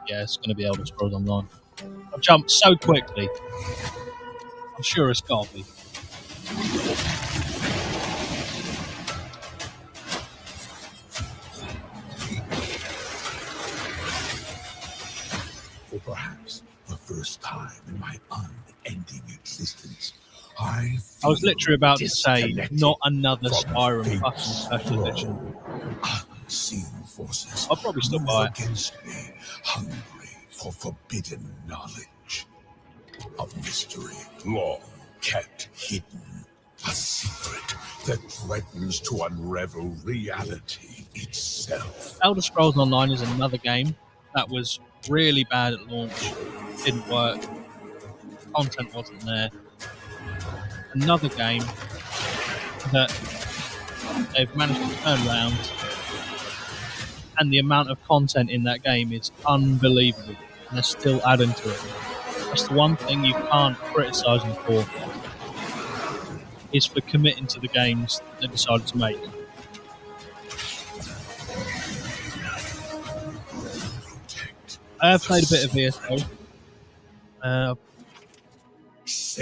Yeah, it's going to be Elder Scrolls Online. I jumped so quickly. I'm sure it's got to be. For perhaps the first time in my unending existence, I was literally about to say, not another Skyrim fucking special edition. Unseen forces I'll probably still buy it. Against me, hungry for forbidden knowledge. A mystery long kept hidden. A secret that threatens to unravel reality itself. Elder Scrolls Online is another game that was really bad at launch. Didn't work. Content wasn't there. Another game that they've managed to turn around, and the amount of content in that game is unbelievable, and they're still adding to it. That's the one thing you can't criticise them for, is for committing to the games that they decided to make. I have played a bit of VSO.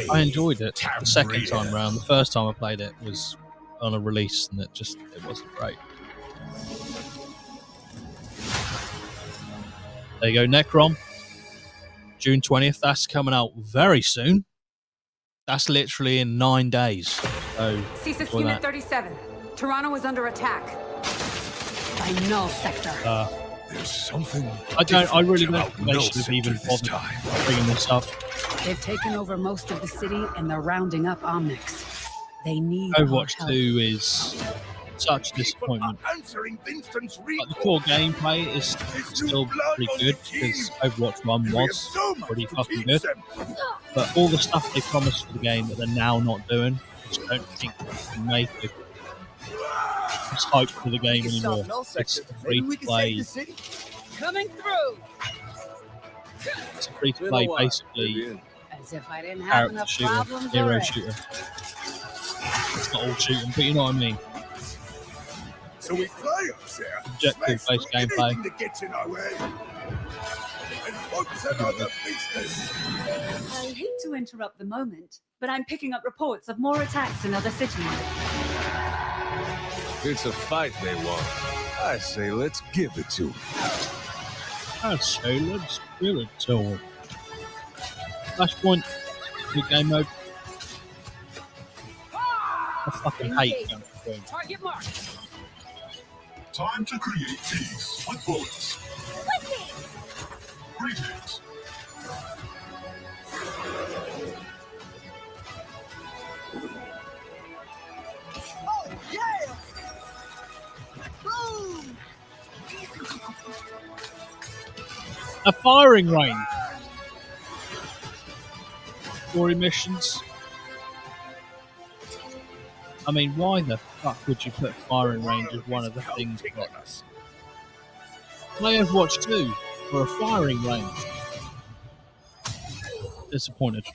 I enjoyed it the second time round. The first time I played it was on a release, and it wasn't great. There you go, Necrom. June 20th. That's coming out very soon. That's literally in 9 days. So, CSIS Unit 37. Toronto is under attack. By Null Sector. There's something. I really don't think they should have even bothered bringing this up. They've taken over most of the city and they're rounding up Omnics. They need Overwatch 2 is such a disappointment. Like, the core gameplay is still pretty good because Overwatch 1 was pretty fucking good. But all the stuff they promised for the game that they're now not doing, I just don't think they can make it. It's hype for the game anymore. It's a free-to-play. Coming through. It's a free-to-play, basically. As if I didn't have enough problems hero already. shooter. It's not all shooting, but you know what I mean. So we fly up there, Objective-based gameplay. anything that gets in our way, and focus on other business. I hate to interrupt the moment, but I'm picking up reports of more attacks in other cities. It's a fight they want. I say let's give it to them. I say let's give it to them. Flashpoint, new game mode. I fucking hate game mode. Target marked. Time to create peace with bullets. Greetings. Oh, yeah! Boom! A firing range. Story missions. I mean, why the fuck would you put firing range as one of the things? Play Overwatch 2 for a firing range. Disappointed.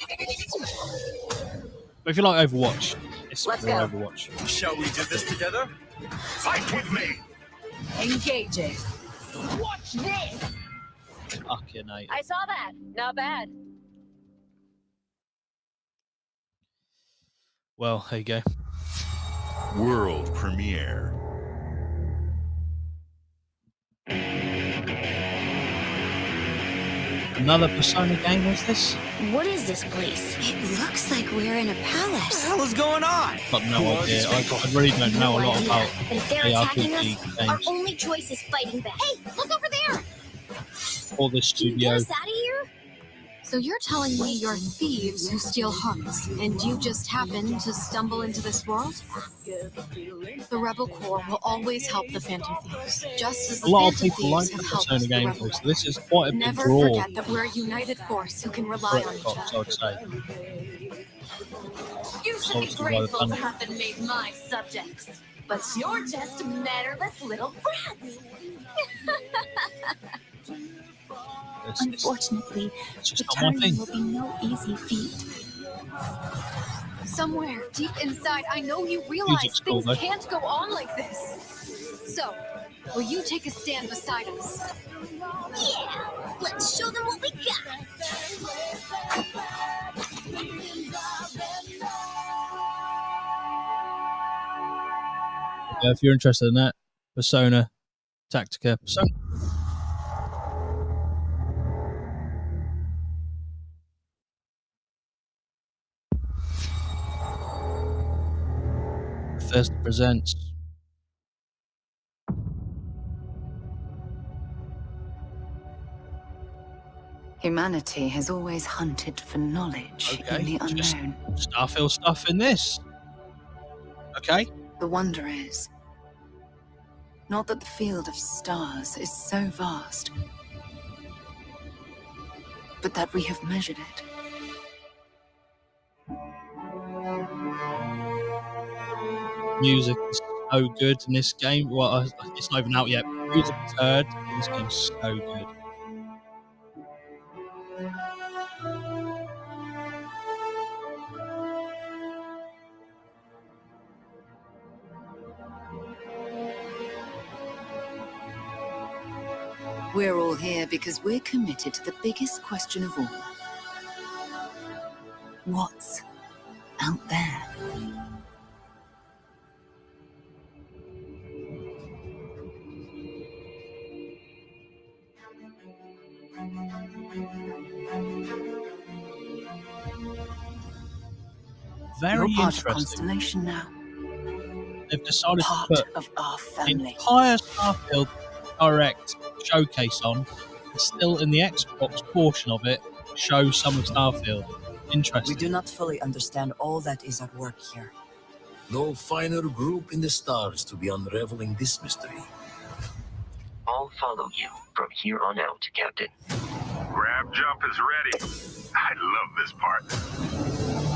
But if you like Overwatch, it's Let's for go. Overwatch. Shall we do this together? Fight with me! Engaging. Watch this! Fucking hate. I saw that. Not bad. Well, there you go. World premiere. Another Persona game, is this? What is this place? It looks like we're in a palace. What the hell is going on? Got no idea. I really don't know a lot about But if they're attacking us, ARPG our games only choice is fighting back. Hey, look over there! or the studio. Get us out of here? So you're telling me you're thieves who steal hearts, and you just happened to stumble into this world? The Rebel Corps will always help the Phantom Thieves, just as A the lot of Phantom people like Thieves the have helped Persona the gameplay, Rebel so this is quite a big Never draw forget that we're a united force who can rely for on each Xbox, other. I'd say. You should be Obviously, by the grateful to time- have been made my subjects, but you're just mannerless little brats. Unfortunately, just not my thing. returning will be no easy feat. Somewhere deep inside, I know you realize Music's cool, things though. can't go on like this. So, will you take a stand beside us? Yeah, let's show them what we got. If you're interested in that, Persona Tactica. Persona. Bethesda presents. Humanity has always hunted for knowledge in the just unknown. Starfield stuff in this. Okay. The wonder is not that the field of stars is so vast, but that we have measured it. Music is so good in this game. Well, it's not even out yet. Music is heard. This game's so good. We're all here because we're committed to the biggest question of all. What's out there? Very You're part of interesting. Constellation now. They've decided Part to put of our the family. entire Starfield Direct showcase on, and still in the Xbox portion of it, show some of Starfield. Interesting. We do not fully understand all that is at work here. No finer group in the stars to be unraveling this mystery. I'll follow you from here on out, Captain. Grab jump is ready. I love this part.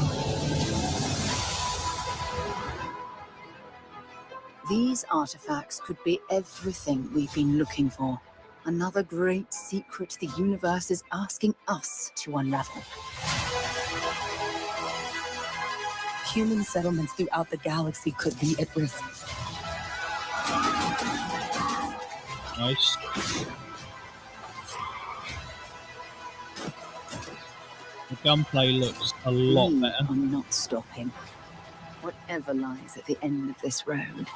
These artifacts could be everything we've been looking for. Another great secret the universe is asking us to unravel. Human settlements throughout the galaxy could be at risk. Nice. The gunplay looks a lot We better. are not stopping. Whatever lies at the end of this road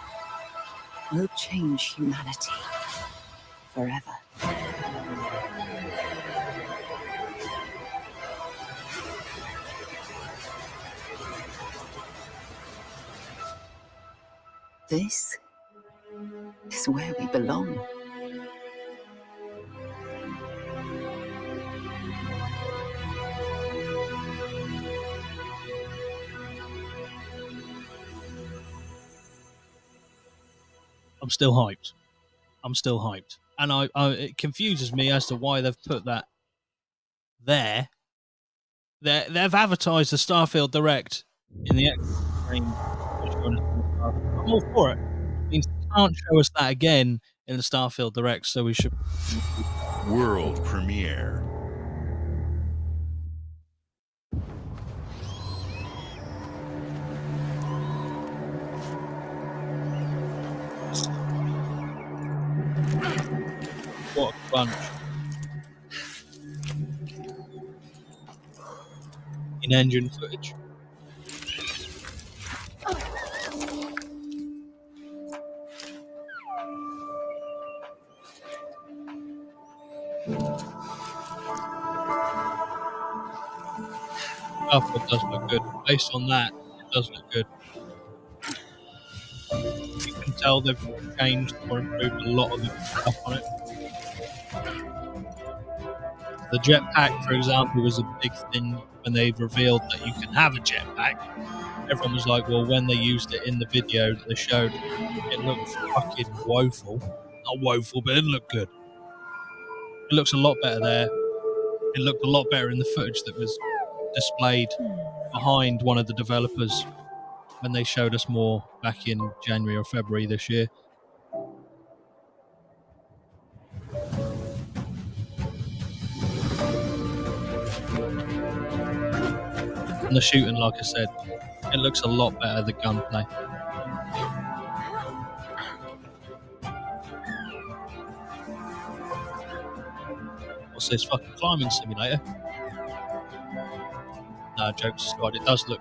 will change humanity forever. This is where we belong. I'm still hyped. I'm still hyped. And it confuses me as to why they've put that there. They've advertised the Starfield Direct in the Xbox stream. I'm all for it. It means they can't show us that again in the Starfield Direct, so we should... World premiere. What a crunch. In-engine footage. Starfield does look good. Based on that, it does look good. You can tell they've changed or improved a lot of the stuff on it. The jetpack, for example, was a big thing when they revealed that you can have a jetpack. Everyone was like, well, when they used it in the video that they showed, it looked fucking woeful. Not woeful, but it looked good. It looks a lot better there. It looked a lot better in the footage that was displayed behind one of the developers when they showed us more back in January or February this year. And the shooting, like I said, it looks a lot better, the gunplay. What's this, fucking climbing simulator? No, jokes aside, it does look,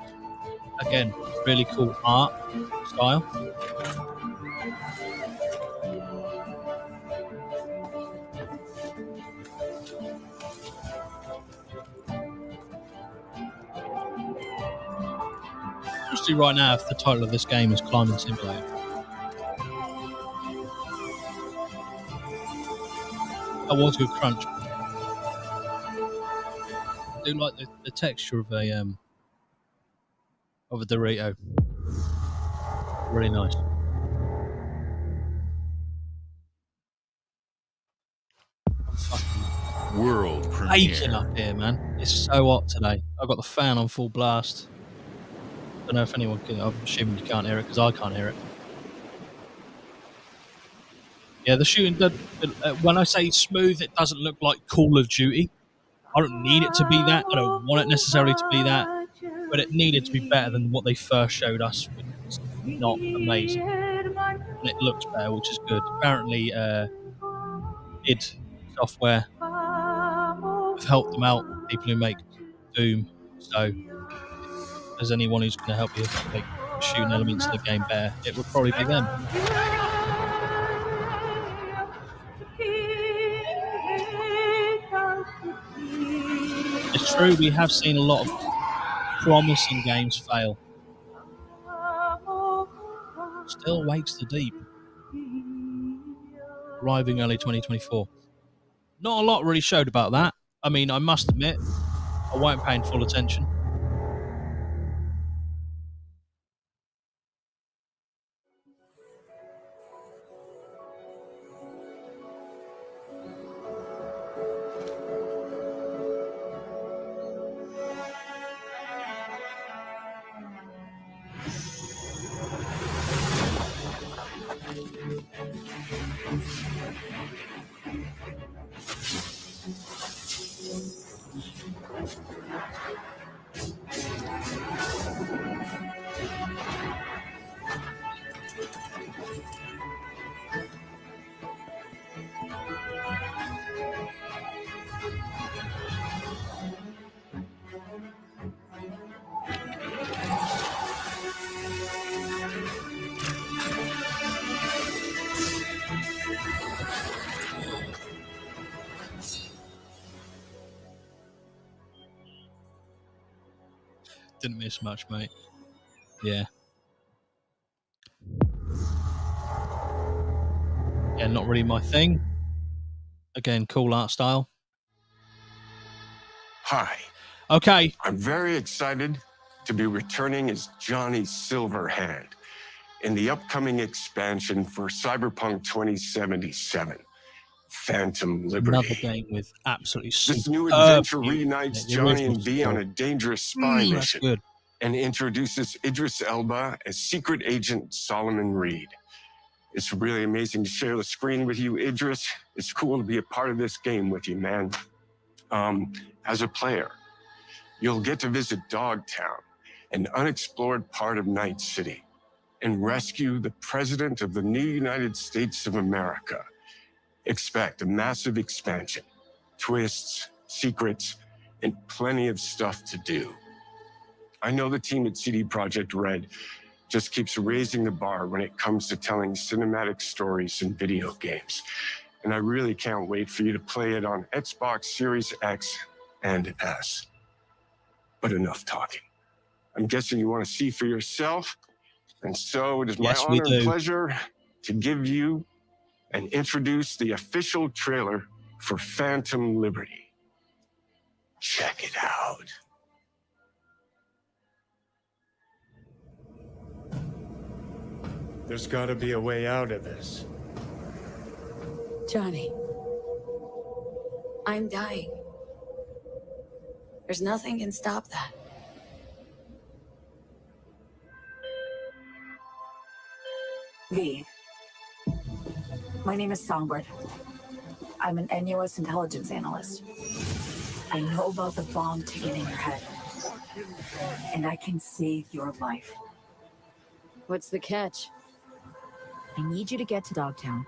again, really cool art style. Especially right now, if the title of this game is Climbing Simulator. That was a good crunch. I do like the texture of a Dorito. Really nice. World premiere. Baking up here, man. It's so hot today. I've got the fan on full blast. Don't know if anyone can. I'm assuming you can't hear it because I can't hear it. Yeah, the shooting. When I say smooth, it doesn't look like Call of Duty. I don't need it to be that. I don't want it necessarily to be that. But it needed to be better than what they first showed us, which was not amazing. And it looks better, which is good. Apparently, id Software have helped them out, people who make Doom. So, if there's anyone who's going to help you make the shooting elements of the game better, it would probably be them. It's true, we have seen a lot of promising games fail. Still Wakes the Deep, arriving early 2024. Not a lot really showed about that. I mean, I must admit, I weren't paying full attention. Didn't miss much, mate. Yeah. Yeah, not really my thing. Again, cool art style. Hi. Okay. I'm very excited to be returning as Johnny Silverhand in the upcoming expansion for Cyberpunk 2077, Phantom Liberty. Another game with absolutely This new superb adventure music. reunites The Johnny original and V score. on a dangerous spy That's mission good. and introduces Idris Elba as secret agent Solomon Reed. It's really amazing to share the screen with you, Idris. It's cool to be a part of this game with you, man. As a player, you'll get to visit Dogtown, an unexplored part of Night City, and rescue the President of the new United States of America. Expect a massive expansion, twists, secrets, and plenty of stuff to do. I know the team at CD Projekt Red just keeps raising the bar when it comes to telling cinematic stories in video games. And I really can't wait for you to play it on Xbox Series X and S. But enough talking. I'm guessing you want to see for yourself. And so it is my honor and pleasure to give you and introduce the official trailer for Phantom Liberty. Check it out. There's got to be a way out of this. Johnny, I'm dying. There's nothing can stop that. V. My name is Songbird. I'm an NUS intelligence analyst. I know about the bomb ticking in your head. And I can save your life. What's the catch? I need you to get to Dogtown.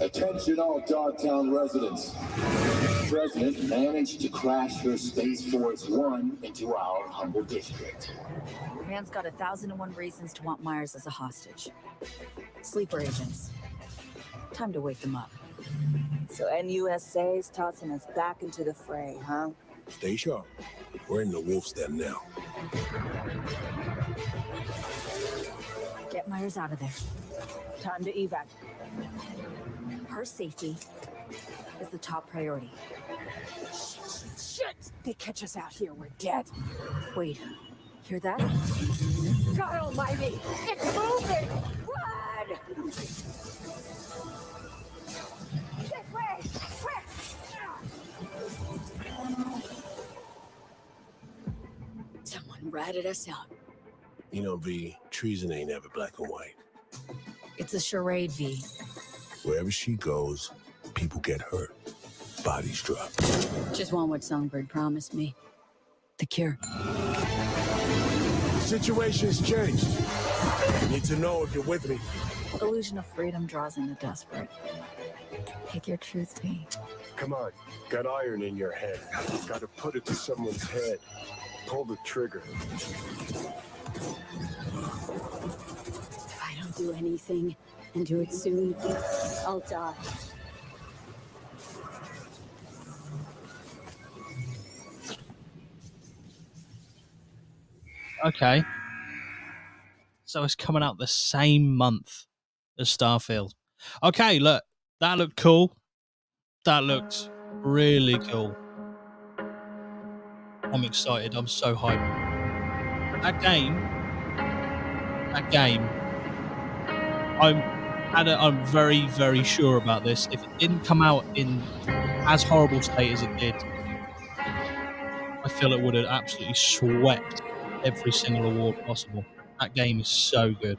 Attention all Dogtown residents. The President managed to crash your Space Force One into our humble district. Man's got 1,001 reasons to want Myers as a hostage. Sleeper agents. Time to wake them up. So NUSA's tossing us back into the fray, huh? Stay sharp. We're in the wolf's den now. Get Myers out of there. Time to evac. Her safety is the top priority. Shit! They catch us out here, we're dead. Wait, hear that? God almighty! It's moving! Run! This way! Quick! Someone ratted us out. You know, V, treason ain't ever black and white. It's a charade, V. Wherever she goes, people get hurt. Bodies drop. Just want what Songbird promised me. The cure. The situation's changed. I need to know if you're with me. Illusion of freedom draws in the desperate. Pick your truth, V. Come on, got iron in your head. Gotta put it to someone's head. Pull the trigger. If I don't do anything, and do it soon, I'll die. Okay. So it's coming out the same month as Starfield. Okay, look, that looked cool. That looked really cool. I'm excited. I'm so hyped. That game. I'm very, very sure about this. If it didn't come out in as horrible state as it did, I feel it would have absolutely swept every single award possible. That game is so good.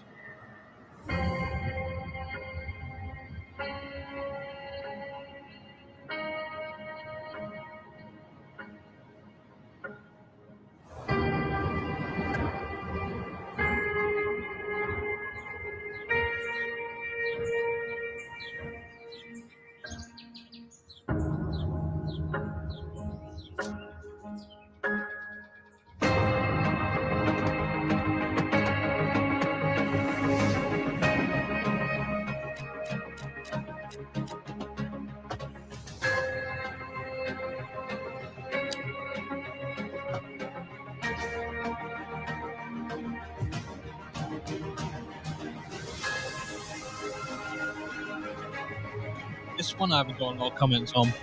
This one I haven't got a lot of comments on.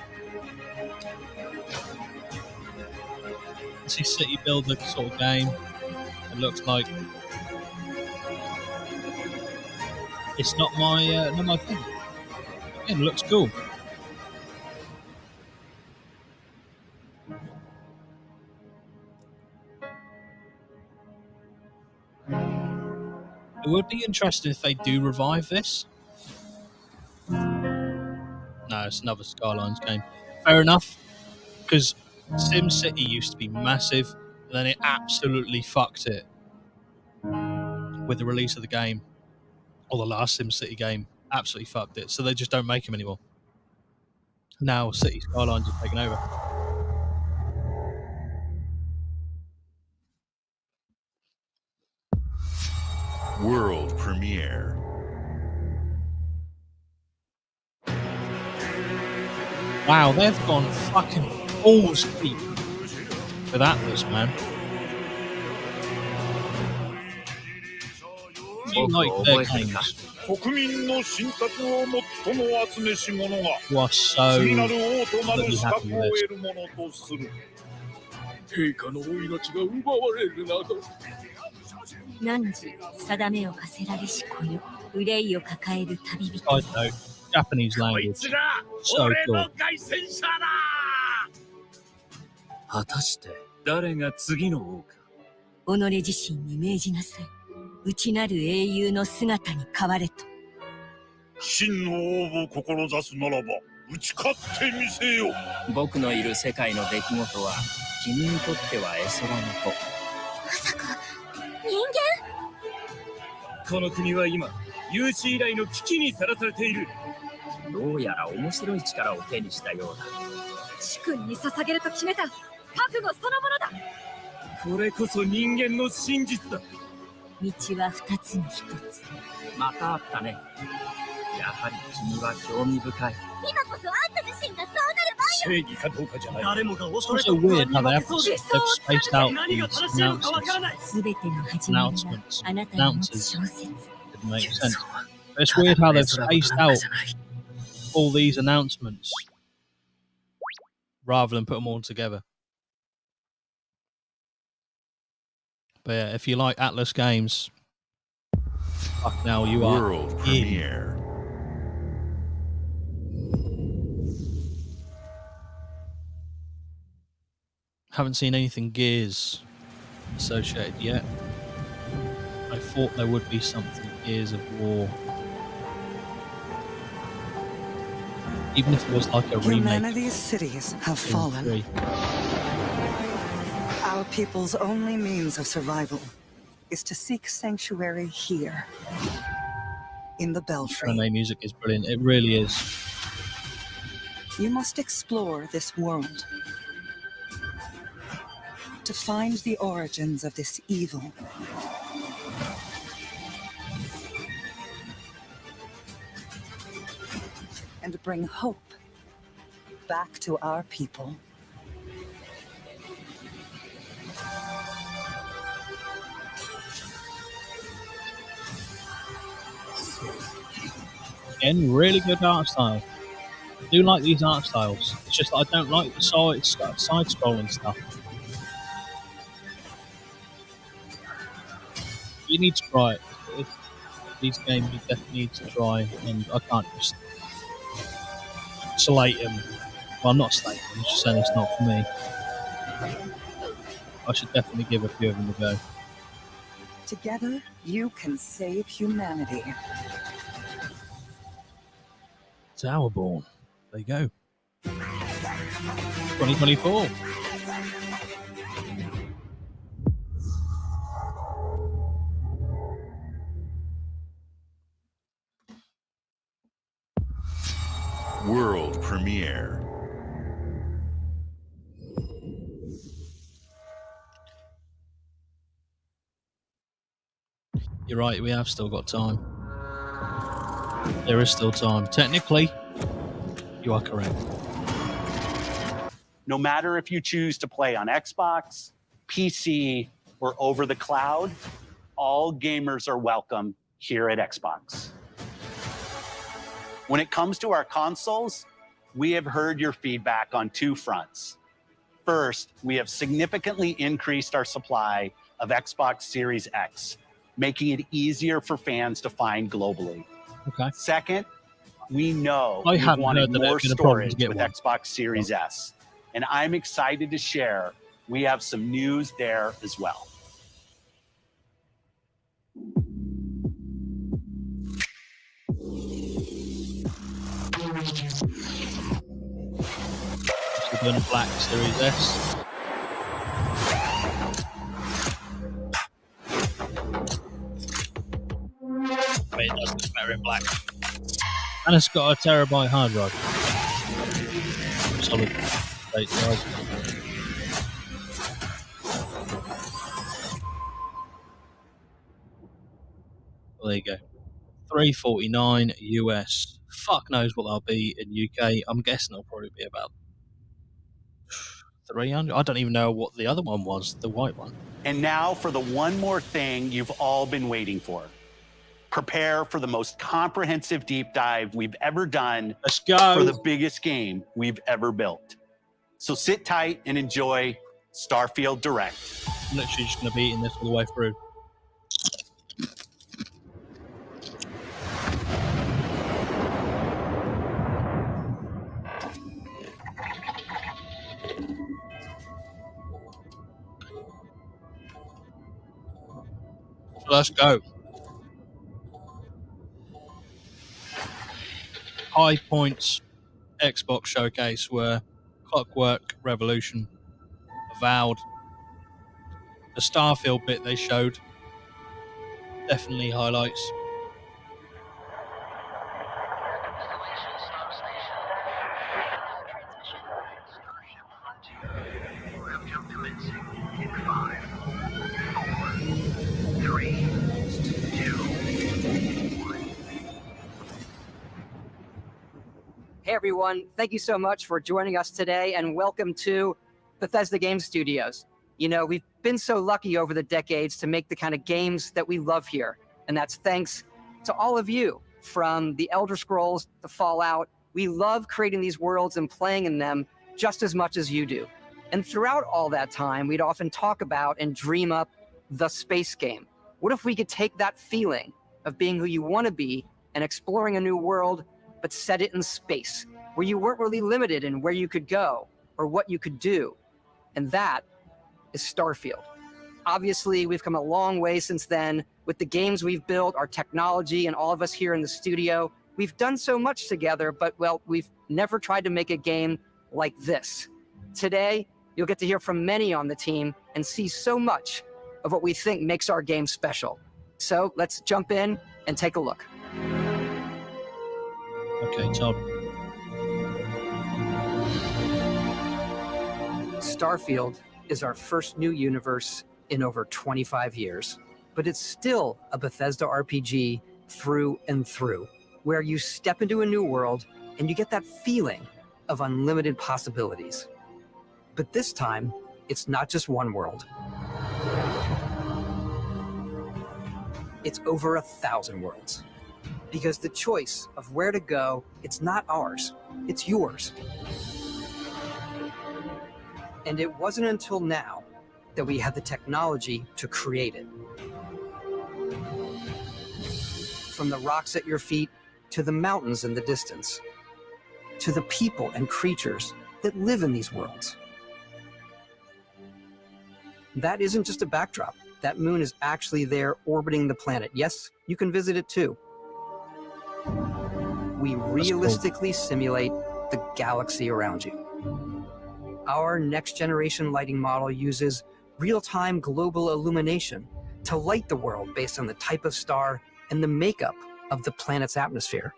It's a city builder sort of game. It looks like It's not my thing. It looks cool. It would be interesting if they do revive this. No, it's another Skylines game. Fair enough, because SimCity used to be massive, and then it absolutely fucked it with the release of the game, or the last SimCity game. Absolutely fucked it. So they just don't make them anymore. Now City Skylines are taking over. World premiere. Wow, they've gone fucking balls deep with Atlas, man. You like their games. You are so bloody happy with this. 陛下のお命が奪われるなど。汝定めを課せられし子よ、憂いを抱える旅人。 Side note, Japanese language. So cool. 果たして誰が次の王か。己自身に命じなさい。内なる英雄の姿に変われと。真の王を志すならば打ち勝ってみせよ。僕のいる世界の出来事は君にとっては絵空の子。まさか人間？この国は今有史以来の危機にさらされている。どうやら面白い力を手にしたようだ。主君に捧げると決めた覚悟そのものだ。これこそ人間の真実だ。道は二つに一つ。またあったね。やはり君は興味深い。今こそあんた自身がそうなれば正義かどうかじゃない。誰もが恐れ It's also weird how they've spaced out these announcements. すべての始まりはあなたの持つ小説。 Didn't make sense. It's weird how they've spaced out all these announcements rather than put them all together. But yeah, if you like Atlas games, fuck now you are World premiere. Haven't seen anything Gears associated yet. I thought there would be something Gears of War. Even if it was like a remake. Humanity's cities have fallen. Our people's only means of survival is to seek sanctuary here, in the Belfry. Anime music is brilliant. It really is. You must explore this world to find the origins of this evil. And bring hope back to our people. Again, really good art style. I do like these art styles. It's just that I don't like the side-scrolling stuff. You need to try it. These games you definitely need to try, and I can't just slate them. Well, I'm not slating them, I'm just saying it's not for me. I should definitely give a few of them a go. Together, you can save humanity. Towerborn. There you go. 2024. World premiere. You're right, we have still got time. There is still time. Technically, you are correct. No matter if you choose to play on Xbox, PC, or over the cloud, all gamers are welcome here at Xbox. When it comes to our consoles, we have heard your feedback on two fronts. First, we have significantly increased our supply of Xbox Series X, making it easier for fans to find globally. Okay. Second, we know I you've hadn't wanted heard that more it'd been a problem to storage get with one. Xbox Series S, and I'm excited to share we have some news there as well. So doing a black Series S. But it does look better in black. And it's got a terabyte hard drive. Solid state size. Well, there you go. $349 US. Fuck knows what they'll be in UK. I'm guessing they'll probably be about 300. I don't even know what the other one was, the white one. And now for the one more thing you've all been waiting for. Prepare for the most comprehensive deep dive we've ever done. Let's go. For the biggest game we've ever built. So sit tight and enjoy Starfield Direct. I'm literally just going to be eating this all the way through. Let's go. High points Xbox showcase were Clockwork Revolution, Avowed, the Starfield bit they showed, definitely highlights. Hey everyone, thank you so much for joining us today and welcome to Bethesda Game Studios. You know, we've been so lucky over the decades to make the kind of games that we love here. And that's thanks to all of you, from the Elder Scrolls to Fallout. We love creating these worlds and playing in them just as much as you do. And throughout all that time, we'd often talk about and dream up the space game. What if we could take that feeling of being who you want to be and exploring a new world, but set it in space, where you weren't really limited in where you could go or what you could do? And that is Starfield. Obviously, we've come a long way since then with the games we've built, our technology, and all of us here in the studio. We've done so much together, but, well, we've never tried to make a game like this. Today, you'll get to hear from many on the team and see so much of what we think makes our game special. So let's jump in and take a look. Okay, Todd. Starfield is our first new universe in over 25 years, but it's still a Bethesda RPG through and through, where you step into a new world and you get that feeling of unlimited possibilities. But this time, it's not just one world. It's over 1,000 worlds. Because the choice of where to go, it's not ours, it's yours. And it wasn't until now that we had the technology to create it. From the rocks at your feet, to the mountains in the distance, to the people and creatures that live in these worlds. That isn't just a backdrop. That moon is actually there orbiting the planet. Yes, you can visit it too. We realistically simulate the galaxy around you. Our next-generation lighting model uses real-time global illumination to light the world based on the type of star and the makeup of the planet's atmosphere.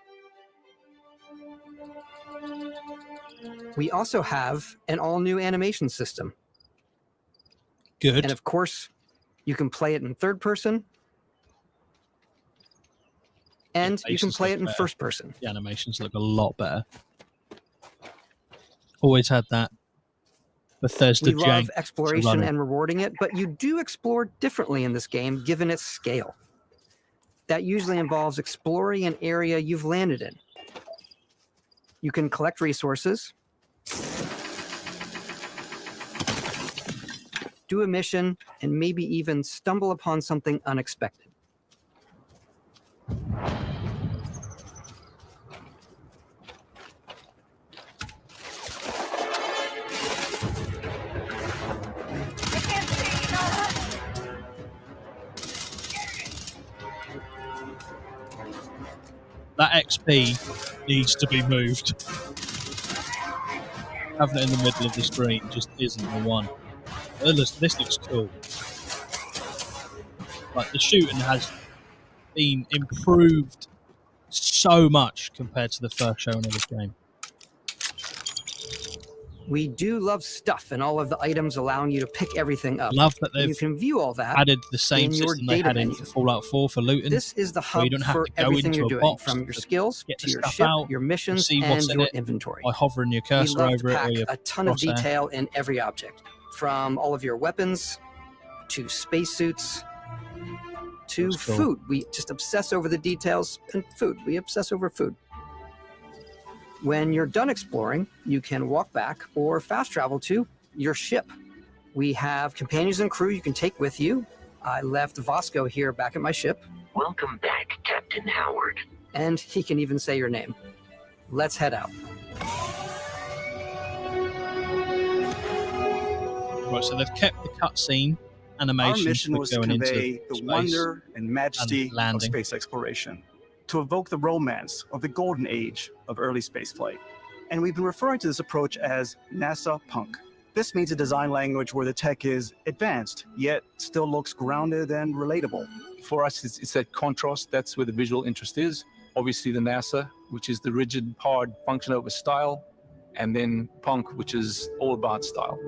We also have an all-new animation system. Good. And of course, you can play it in third person, and you can play it in first person. The animations look a lot better. Always had that Bethesda We love jank exploration and rewarding it, but you do explore differently in this game given its scale. That usually involves exploring an area you've landed in. You can collect resources, do a mission, and maybe even stumble upon something unexpected. that XP needs to be moved. Having it in the middle of the screen just isn't the one. This looks cool. Like, the shooting has been improved so much compared to the first showing of this game. We do love stuff and all of the items allowing you to pick everything up. Love that they've you can view all that added the same in your system they data had in menu. Fallout 4 for looting. This is the where hub you don't have for to go everything into you're a doing, box from your to skills get to the your stuff ship, out, your to missions, see what's and in your it inventory. by hovering your We cursor love to over it or pack your a ton of crosshair. detail in every object, from all of your weapons to spacesuits to That's cool. food. We just obsess over the details, and food. We obsess over food. When you're done exploring, you can walk back or fast travel to your ship. We have companions and crew you can take with you. I left Vasco here back at my ship. Welcome back, Captain Howard. And he can even say your name. Let's head out. Right, so they've kept the cutscene animations Our mission was to going into convey the space wonder and majesty of landing. space exploration, to evoke the romance of the golden age of early spaceflight. And we've been referring to this approach as NASA Punk. This means a design language where the tech is advanced, yet still looks grounded and relatable. For us, it's that contrast. That's where the visual interest is. Obviously, the NASA, which is the rigid, hard function over style, and then Punk, which is all about style.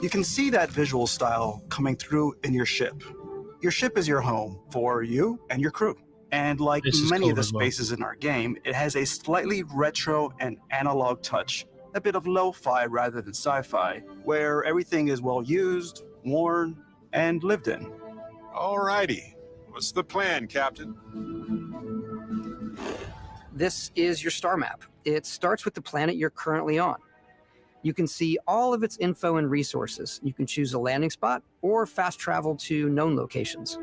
You can see that visual style coming through in your ship. Your ship is your home for you and your crew. And like many of the spaces in our game, it has a slightly retro and analog touch, a bit of lo-fi rather than sci-fi, where everything is well used, worn, and lived in. Alrighty. What's the plan, Captain? This is your star map. It starts with the planet you're currently on. You can see all of its info and resources. You can choose a landing spot or fast travel to known locations.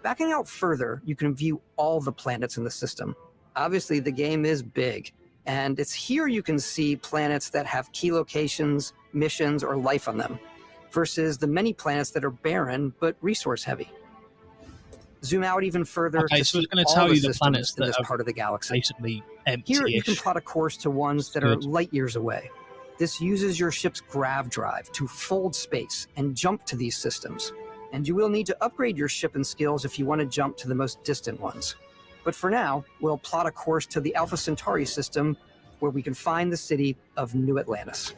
Backing out further, you can view all the planets in the system. Obviously, the game is big, and it's here you can see planets that have key locations, missions, or life on them, versus the many planets that are barren but resource heavy. Zoom out even further Okay, to so it's see going to all tell the you the systems planets in that this are part of the galaxy. basically empty-ish. Here you can plot a course to ones that are light years away. This uses your ship's grav drive to fold space and jump to these systems. And you will need to upgrade your ship and skills if you want to jump to the most distant ones. But for now, we'll plot a course to the Alpha Centauri system, where we can find the city of New Atlantis.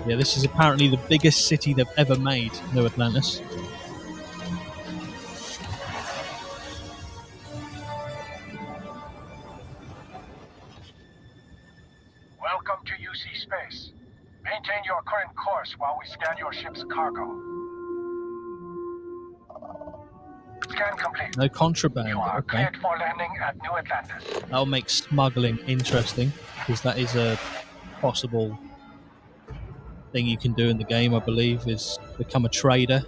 Yeah, this is apparently the biggest city they've ever made, New Atlantis. Welcome to UC Space. Maintain your current course while we scan your ship's cargo. Scan complete. No contraband. You are Okay. cleared for landing at New Atlantis. That'll make smuggling interesting, because that is a possible thing you can do in the game, I believe, is become a trader.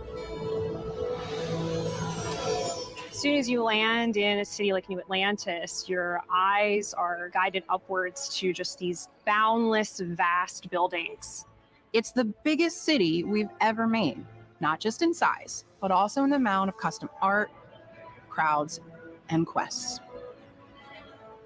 As soon as you land in a city like New Atlantis, your eyes are guided upwards to just these boundless, vast buildings. It's the biggest city we've ever made, not just in size, but also in the amount of custom art, crowds, and quests.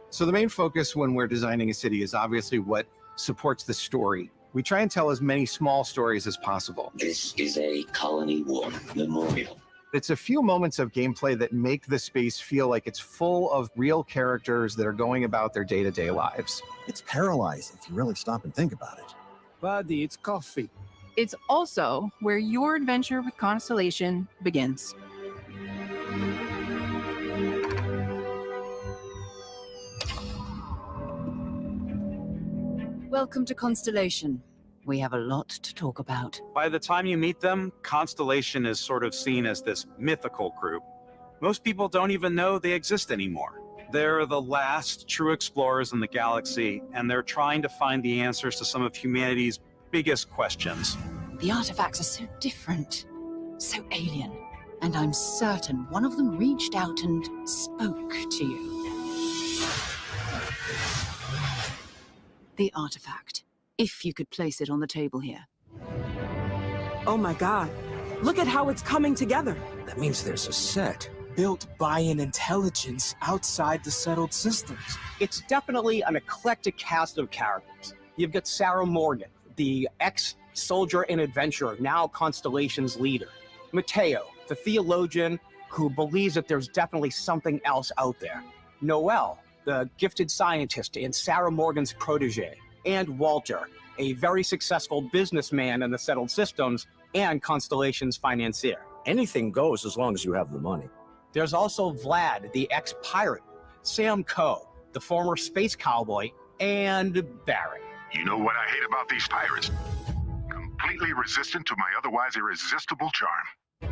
So the main focus when we're designing a city is obviously what supports the story. We try and tell as many small stories as possible. This is a Colony War memorial. It's a few moments of gameplay that make the space feel like it's full of real characters that are going about their day-to-day lives. It's paralyzing if you really stop and think about it. Buddy, it's coffee. It's also where your adventure with Constellation begins. Welcome to Constellation. We have a lot to talk about. By the time you meet them, Constellation is sort of seen as this mythical group. Most people don't even know they exist anymore. They're the last true explorers in the galaxy, and they're trying to find the answers to some of humanity's biggest questions. The artifacts are so different, so alien, and I'm certain one of them reached out and spoke to you. The artifact. If you could place it on the table here. Oh my god. Look at how it's coming together. That means there's a set. built by an intelligence outside the settled systems. It's definitely an eclectic cast of characters. You've got Sarah Morgan, the ex-soldier and adventurer, now Constellation's leader. Mateo, the theologian who believes that there's definitely something else out there. Noel, the gifted scientist and Sarah Morgan's protege. And Walter, a very successful businessman in the settled systems and Constellation's financier. Anything goes as long as you have the money. There's also Vlad, the ex-pirate, Sam Coe, the former space cowboy, and Barrett. You know what I hate about these pirates? Completely resistant to my otherwise irresistible charm.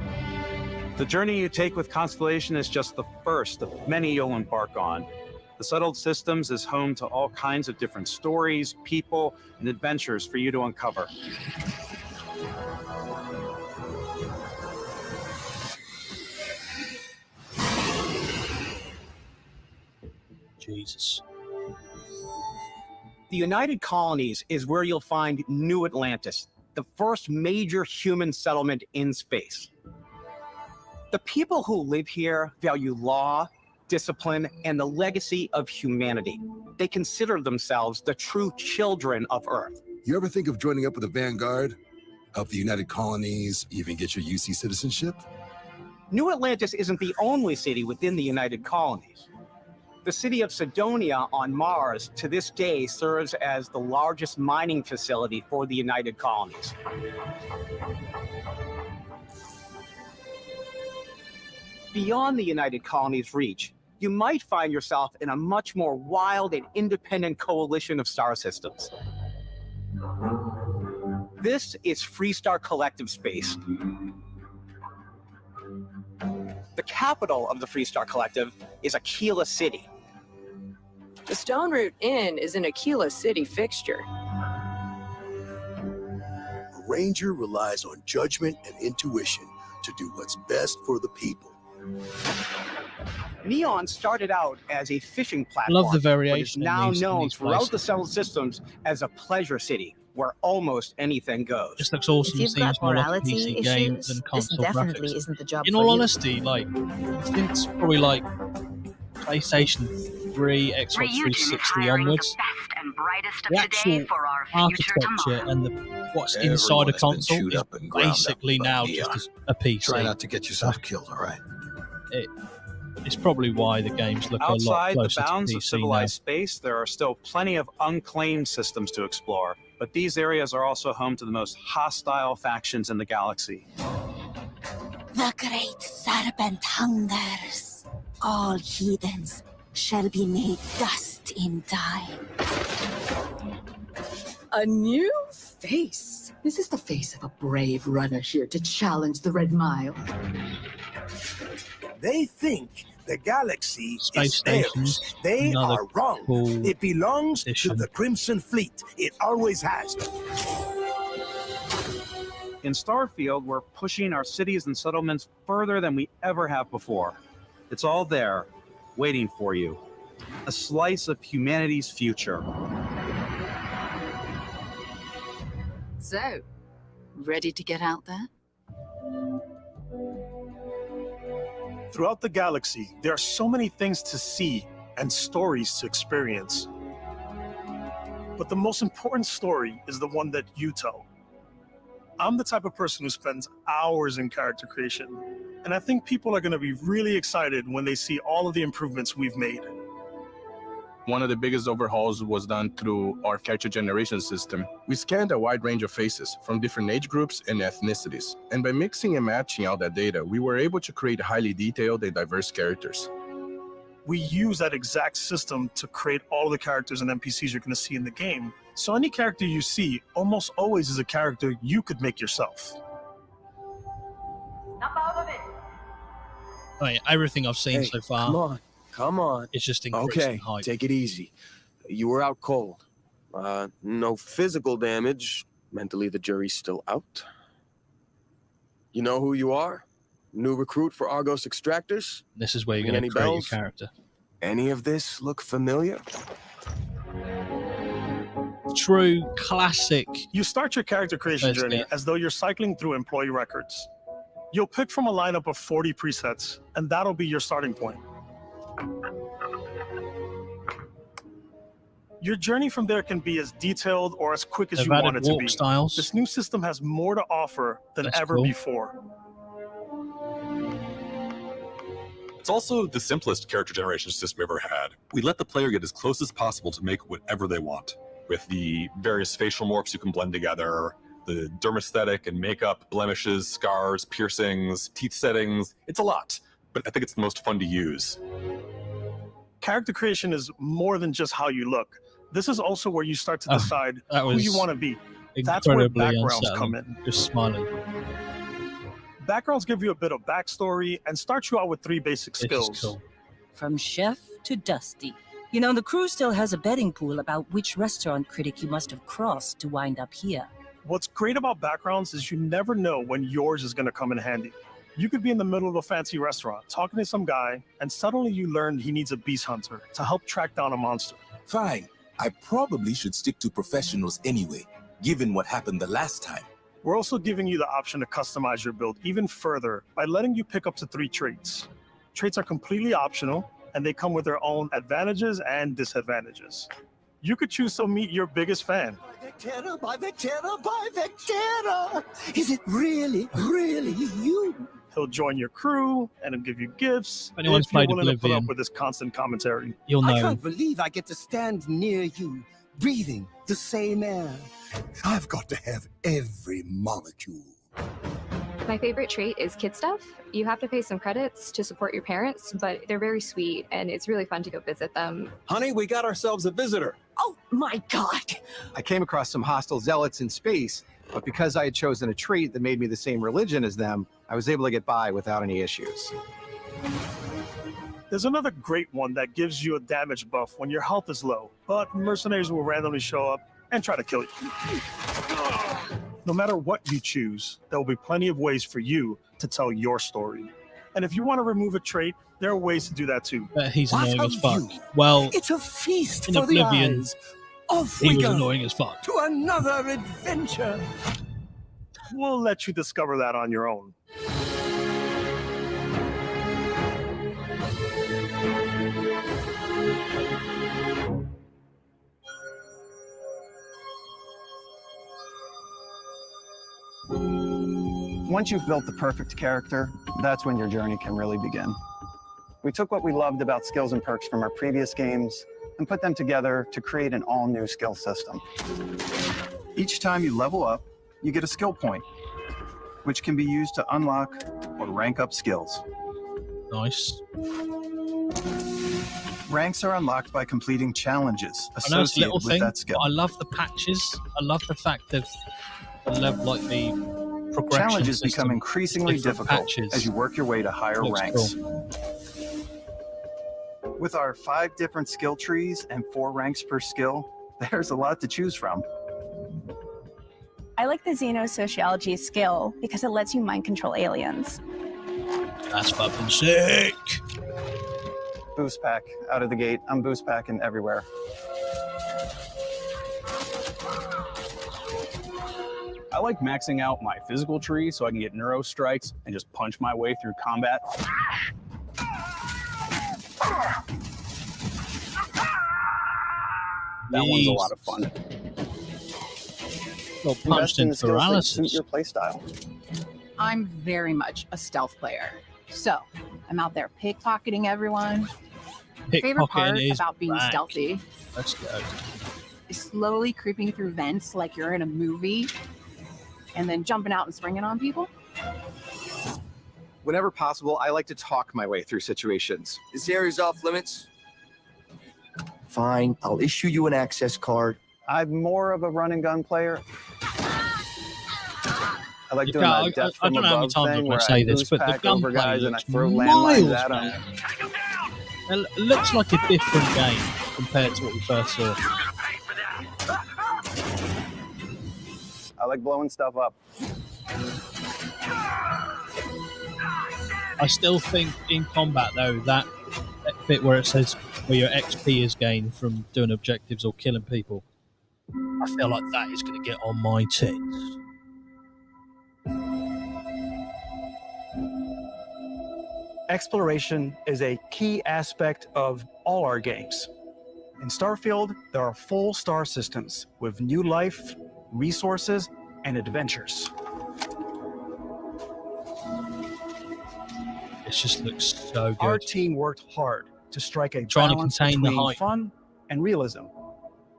The journey you take with Constellation is just the first of many you'll embark on. The Settled Systems is home to all kinds of different stories, people, and adventures for you to uncover. Jesus. The United Colonies is where you'll find New Atlantis, the first major human settlement in space. The people who live here value law, discipline, and the legacy of humanity. They consider themselves the true children of Earth. You ever think of joining up with the Vanguard? Help the United Colonies, even get your UC citizenship? New Atlantis isn't the only city within the United Colonies. The city of Sidonia on Mars to this day serves as the largest mining facility for the United Colonies. Beyond the United Colonies' reach, you might find yourself in a much more wild and independent coalition of star systems. This is Freestar Collective Space. The capital of the Freestar Collective is Aquila City. The Stone Root Inn is an Aquila City fixture. A ranger relies on judgment and intuition to do what's best for the people. Neon started out as a fishing I platform, love the but variation is now in these known throughout places. the settled systems as a pleasure city where almost anything goes. Just looks awesome. If you've Seems got more like a morality PC game issues, than this console definitely graphics. isn't the job In for all you. honesty, like since probably like PlayStation 3, Xbox 360 onwards, the actual architecture and what's inside a console is basically now just a PC. Try not to get yourself killed, all right? It's probably why the games look a lot Outside the closer to bounds PC of civilized space, there are still plenty of unclaimed systems to explore, but these areas are also home to the most hostile factions in the galaxy. The great serpent hungers. All heathens shall be made dust in time. A new face. This is the face of a brave runner here to challenge the Red Mile. They think the galaxy Space is theirs. stations, They another are wrong. cool It belongs to addition. the Crimson Fleet. It always has. In Starfield, we're pushing our cities and settlements further than we ever have before. It's all there, waiting for you. A slice of humanity's future. So, ready to get out there? Throughout the galaxy, there are so many things to see and stories to experience. But the most important story is the one that you tell. I'm the type of person who spends hours in character creation, and I think people are going to be really excited when they see all of the improvements we've made. One of the biggest overhauls was done through our character generation system. We scanned a wide range of faces from different age groups and ethnicities. And by mixing and matching all that data, we were able to create highly detailed and diverse characters. We use that exact system to create all the characters and NPCs you're going to see in the game. So any character you see almost always is a character you could make yourself. Right, everything I've seen so far. Come on. It's just increasing Okay, hype. take it easy. You were out cold. No physical damage. Mentally, the jury's still out. You know who you are? New recruit for Argos Extractors? This is where you're Ring going any to create bells? your character. Any of this look familiar? True classic. You start your character creation Let's journey get- as though you're cycling through employee records. You'll pick from a lineup of 40 presets, and that'll be your starting point. Your journey from there can be as detailed or as quick as They've you added want it to walk be. styles. This new system has more to offer than That's ever cool. before. It's also the simplest character generation system we ever had. We let the player get as close as possible to make whatever they want. With the various facial morphs you can blend together, the dermesthetic and makeup, blemishes, scars, piercings, teeth settings, it's a lot. But I think it's the most fun to use. Character creation is more than just how you look. This is also where you start to decide who you want to be. That's where Incredibly backgrounds come unsettling. in. Just smiling. Backgrounds give you a bit of backstory and start you out with 3 basic This is skills. cool. From chef to dusty. You know, the crew still has a betting pool about which restaurant critic you must have crossed to wind up here. What's great about backgrounds is you never know when yours is going to come in handy. You could be in the middle of a fancy restaurant talking to some guy, and suddenly you learn he needs a beast hunter to help track down a monster. Fine. I probably should stick to professionals anyway, given what happened the last time. We're also giving you the option to customize your build even further by letting you pick up to 3 traits. Traits are completely optional, and they come with their own advantages and disadvantages. You could choose to meet your biggest fan. Vectera, by Vectera, by Vectera! Is it really, really you? He'll join your crew and he'll give you gifts. If anyone's if you're played willing to put Oblivion, up with this constant commentary. you'll I know. can't believe I get to stand near you, breathing the same air. I've got to have every molecule. My favorite trait is kid stuff. You have to pay some credits to support your parents, but they're very sweet and it's really fun to go visit them. Honey, we got ourselves a visitor. Oh my god! I came across some hostile zealots in space, but because I had chosen a trait that made me the same religion as them, I was able to get by without any issues. There's another great one that gives you a damage buff when your health is low, but mercenaries will randomly show up and try to kill you. No matter what you choose, there will be plenty of ways for you to tell your story. And if you want to remove a trait, there are ways to do that too. But he's What annoying a as fuck. view. Well, It's a feast in for the Oblivion, eyes. Off he we was go annoying as fuck. to another adventure. We'll let you discover that on your own. Once you've built the perfect character, that's when your journey can really begin. We took what we loved about skills and perks from our previous games and put them together to create an all-new skill system. Each time you level up, you get a skill point, which can be used to unlock or rank up skills. Nice. Ranks are unlocked by completing challenges I know it's a associated little with thing, that but skill. I love the patches. I love the fact that the level, like the progression Challenges system become is increasingly different difficult patches. as you work your way to higher Looks ranks. With our 5 different skill trees and 4 ranks per skill, there's a lot to choose from. I like the xenosociology skill because it lets you mind control aliens. That's fucking sick. Boost pack out of the gate. I'm boost packing everywhere. I like maxing out my physical tree so I can get neuro strikes and just punch my way through combat. That one's a lot of fun. Well, punched Invest in in the skills that paralysis. suit your playstyle. I'm very much a stealth player. So I'm out there pickpocketing everyone. Favorite part Pickpocketing is about being back. stealthy Let's go. is slowly creeping through vents like you're in a movie and then jumping out and springing on people. Whenever possible, I like to talk my way through situations. This area's off limits. Fine, I'll issue you an access card. I'm more of a run and gun player. I like doing I that death I from don't know how many above times I'm thing going where to I say this, boost but the pack over gunplay guys and I looks throw miles landmines at them. better. It looks like a different game compared to what we first saw. I like blowing stuff up. I still think in combat though, that bit where it says where your XP is gained from doing objectives or killing people, I feel like that is going to get on my tits. Exploration is a key aspect of all our games. In Starfield, there are full star systems with new life, resources, and adventures. It just looks so good. Our team worked hard to strike a Trying to balance contain the between hype. fun and realism.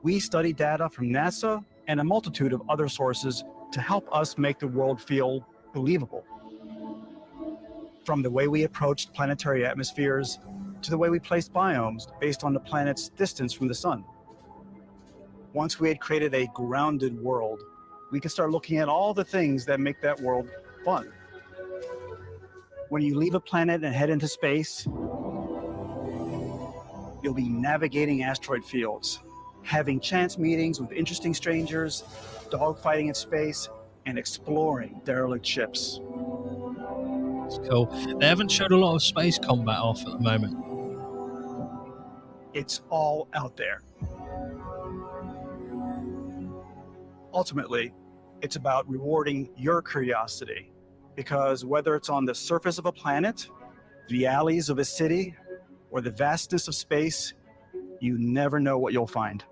We studied data from NASA and a multitude of other sources to help us make the world feel believable. From the way we approached planetary atmospheres to the way we placed biomes based on the planet's distance from the sun. Once we had created a grounded world, we could start looking at all the things that make that world fun. When you leave a planet and head into space, you'll be navigating asteroid fields, having chance meetings with interesting strangers, dogfighting in space, and exploring derelict ships. It's cool. They haven't showed a lot of space combat off at the moment. It's all out there. Ultimately, it's about rewarding your curiosity, because whether it's on the surface of a planet, the alleys of a city, or the vastness of space, you never know what you'll find.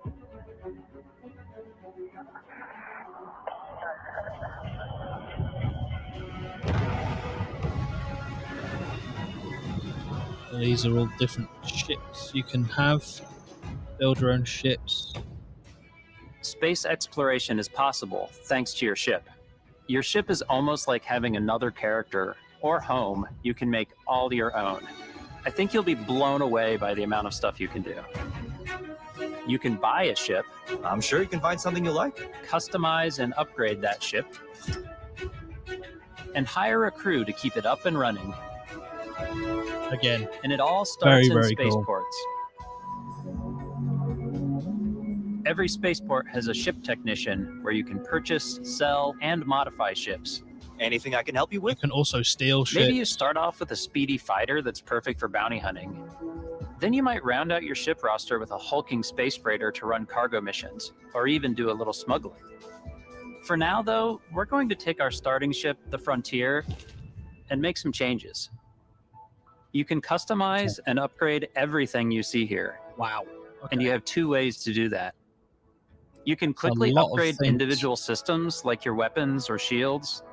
These are all different ships you can have. Build your own ships. Space exploration is possible thanks to your ship. Your ship is almost like having another character or home you can make all your own. I think you'll be blown away by the amount of stuff you can do. You can buy a ship. I'm sure you can find something you like. Customize and upgrade that ship. And hire a crew to keep it up and running. Again. And it all starts very in cool. spaceports. Every spaceport has a ship technician where you can purchase, sell, and modify ships. Anything I can help you with? You can also steal ships. Maybe you start off with a speedy fighter that's perfect for bounty hunting. Then you might round out your ship roster with a hulking space freighter to run cargo missions, or even do a little smuggling. For now, though, we're going to take our starting ship, the Frontier, and make some changes. You can customize and upgrade everything you see here. Wow. Okay. And you have two ways to do that. You can quickly upgrade individual systems like your weapons or shields,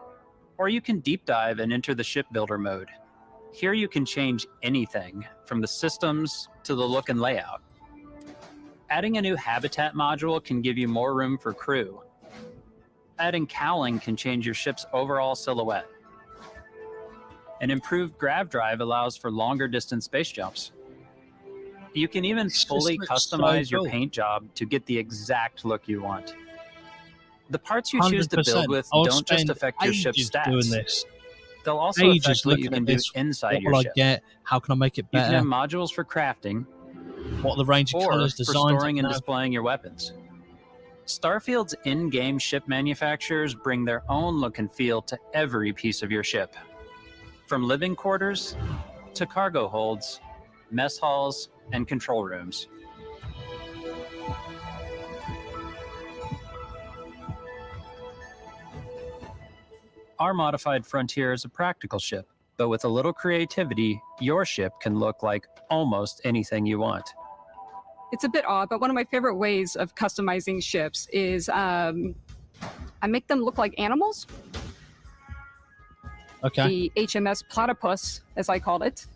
or you can deep dive and enter the shipbuilder mode. Here you can change anything from the systems to the look and layout. Adding a new habitat module can give you more room for crew. Adding cowling can change your ship's overall silhouette. An improved grav drive allows for longer distance space jumps. You can even fully customize your paint job to get the exact look you want. The parts you choose to build with don't just affect your ship's stats. Doing this. They'll also affect what you can do inside your ship. What will I get? How can I make it better? You can have modules for crafting. What are the range of colors, for designs? storing and displaying your weapons. Starfield's in-game ship manufacturers bring their own look and feel to every piece of your ship. From living quarters to cargo holds, mess halls, and control rooms. Our modified Frontier is a practical ship, but with a little creativity, your ship can look like almost anything you want. It's a bit odd, but one of my favorite ways of customizing ships is I make them look like animals. Okay. The HMS Platypus, as I called it,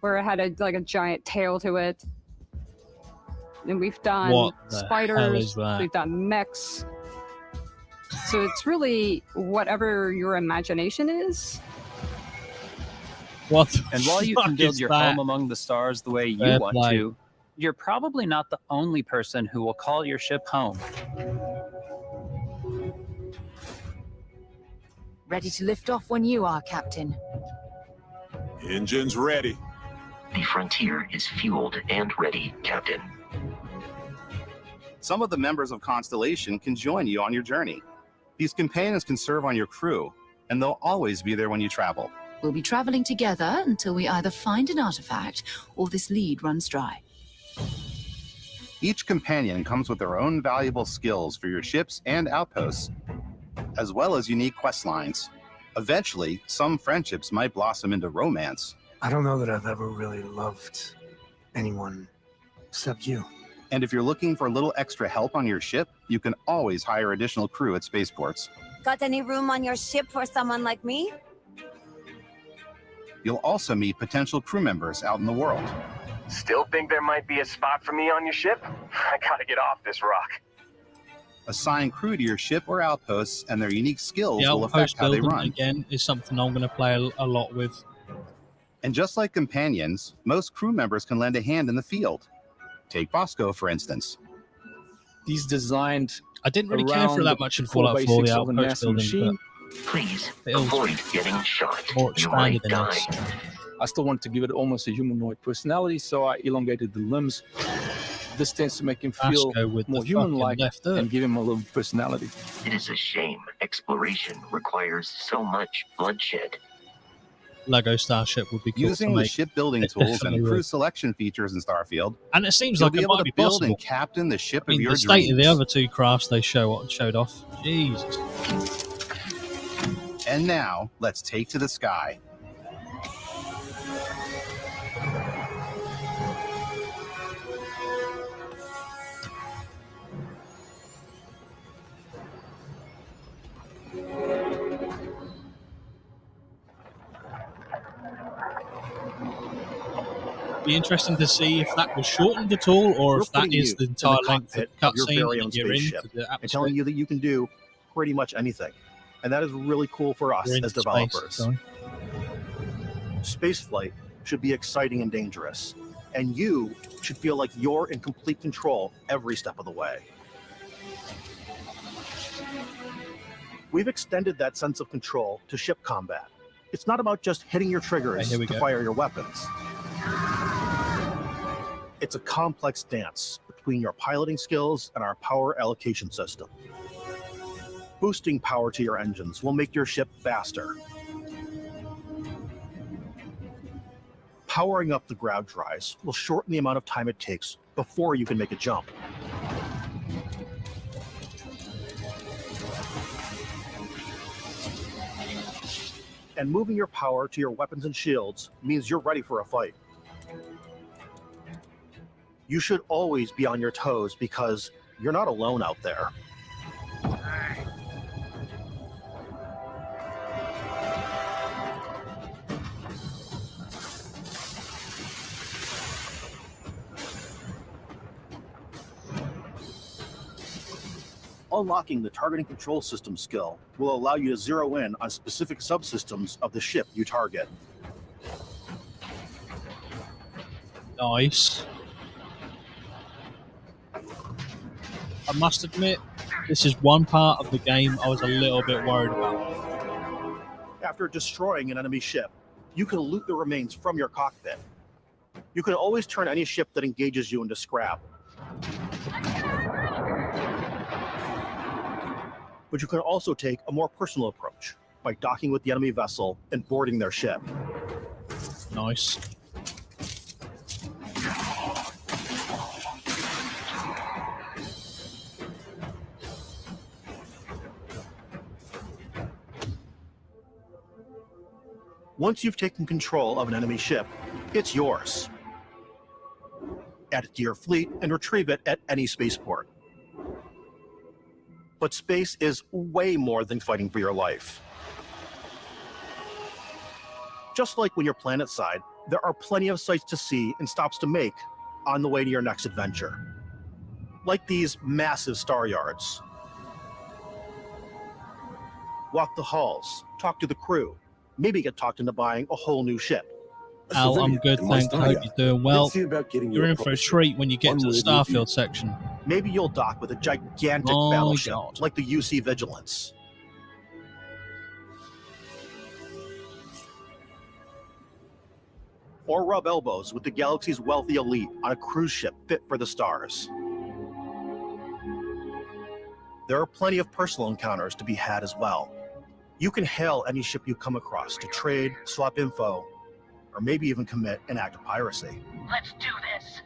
where it had a giant tail to it. And we've done spiders, we've done mechs. So it's really whatever your imagination is. What? And while you can build your home among the stars the way you want to, you're probably not the only person who will call your ship home. Ready to lift off when you are, Captain. Engines ready. The Frontier is fueled and ready, Captain. Some of the members of Constellation can join you on your journey. These companions can serve on your crew, and they'll always be there when you travel. We'll be traveling together until we either find an artifact or this lead runs dry. Each companion comes with their own valuable skills for your ships and outposts, as well as unique quest lines. Eventually, some friendships might blossom into romance. I don't know that I've ever really loved anyone except you. And if you're looking for a little extra help on your ship, you can always hire additional crew at spaceports. Got any room on your ship for someone like me? You'll also meet potential crew members out in the world. Still think there might be a spot for me on your ship? I gotta get off this rock. Assign crew to your ship or outposts, and their unique skills The will outpost affect how they building, run. again, is something I'm going to play a lot with. And just like companions, most crew members can lend a hand in the field. Take Bosco, for instance. These designed. I didn't really care for that much in Fallout 4, the outpost building, Please avoid getting shot. more You might expanded than die. this. I still wanted to give it almost a humanoid personality, so I elongated the limbs. This tends to make him feel with more the human-like fucking left and give him a little personality. It is a shame exploration requires so much bloodshed. Lego Starship would be cool Using to the make. shipbuilding It tools definitely and crew would. selection features in Starfield, And it seems you'll like be it able might to be build possible. and captain the ship I mean, of your the state of the dreams. other two crafts they showed off. Jesus. And now, let's take to the sky. Be interesting to see if that was shortened at all, or if that putting is you the in entire length of cockpit the of your cutscene very own that you're in. spaceship To the and atmosphere. telling you that you can do pretty much anything. And that is really cool for us We're as into space, developers. sorry. Spaceflight should be exciting and dangerous, and you should feel like you're in complete control every step of the way. We've extended that sense of control to ship combat. It's not about just hitting your triggers here we to go. fire your weapons. It's a complex dance between your piloting skills and our power allocation system. Boosting power to your engines will make your ship faster. Powering up the ground drives will shorten the amount of time it takes before you can make a jump. And moving your power to your weapons and shields means you're ready for a fight. You should always be on your toes because you're not alone out there. Unlocking the targeting control system skill will allow you to zero in on specific subsystems of the ship you target. Nice. I must admit, this is one part of the game I was a little bit worried about. After destroying an enemy ship, you can loot the remains from your cockpit. You can always turn any ship that engages you into scrap. But you can also take a more personal approach by docking with the enemy vessel and boarding their ship. Nice. Once you've taken control of an enemy ship, it's yours. Add it to your fleet and retrieve it at any spaceport. But space is way more than fighting for your life. Just like when you're planetside, there are plenty of sights to see and stops to make on the way to your next adventure. Like these massive star yards. Walk the halls, talk to the crew, maybe get talked into buying a whole new ship. Al, I'm good, thanks. I hope you're doing well. You're in for a treat when you get to the Starfield section. Maybe you'll dock with a gigantic Oh, battleship God. like the UC Vigilance. Or rub elbows with the galaxy's wealthy elite on a cruise ship fit for the stars. There are plenty of personal encounters to be had as well. You can hail any ship you come across to trade, swap info, or maybe even commit an act of piracy. Let's do this.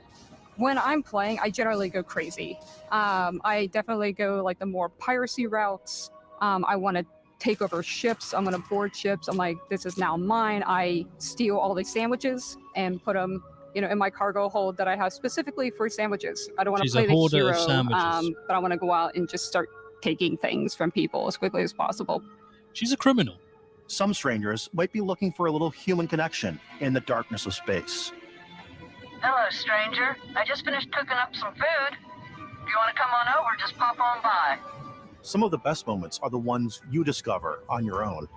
When I'm playing, I generally go crazy. I definitely go like the more piracy routes. I want to take over ships. I'm going to board ships. I'm like, this is now mine. I steal all the sandwiches and put them, in my cargo hold that I have specifically for sandwiches. I don't want to play the hero, but I want to go out and just start taking things from people as quickly as possible. She's a criminal. Some strangers might be looking for a little human connection in the darkness of space. Hello, stranger. I just finished cooking up some food. If you want to come on over, just pop on by. Some of the best moments are the ones you discover on your own.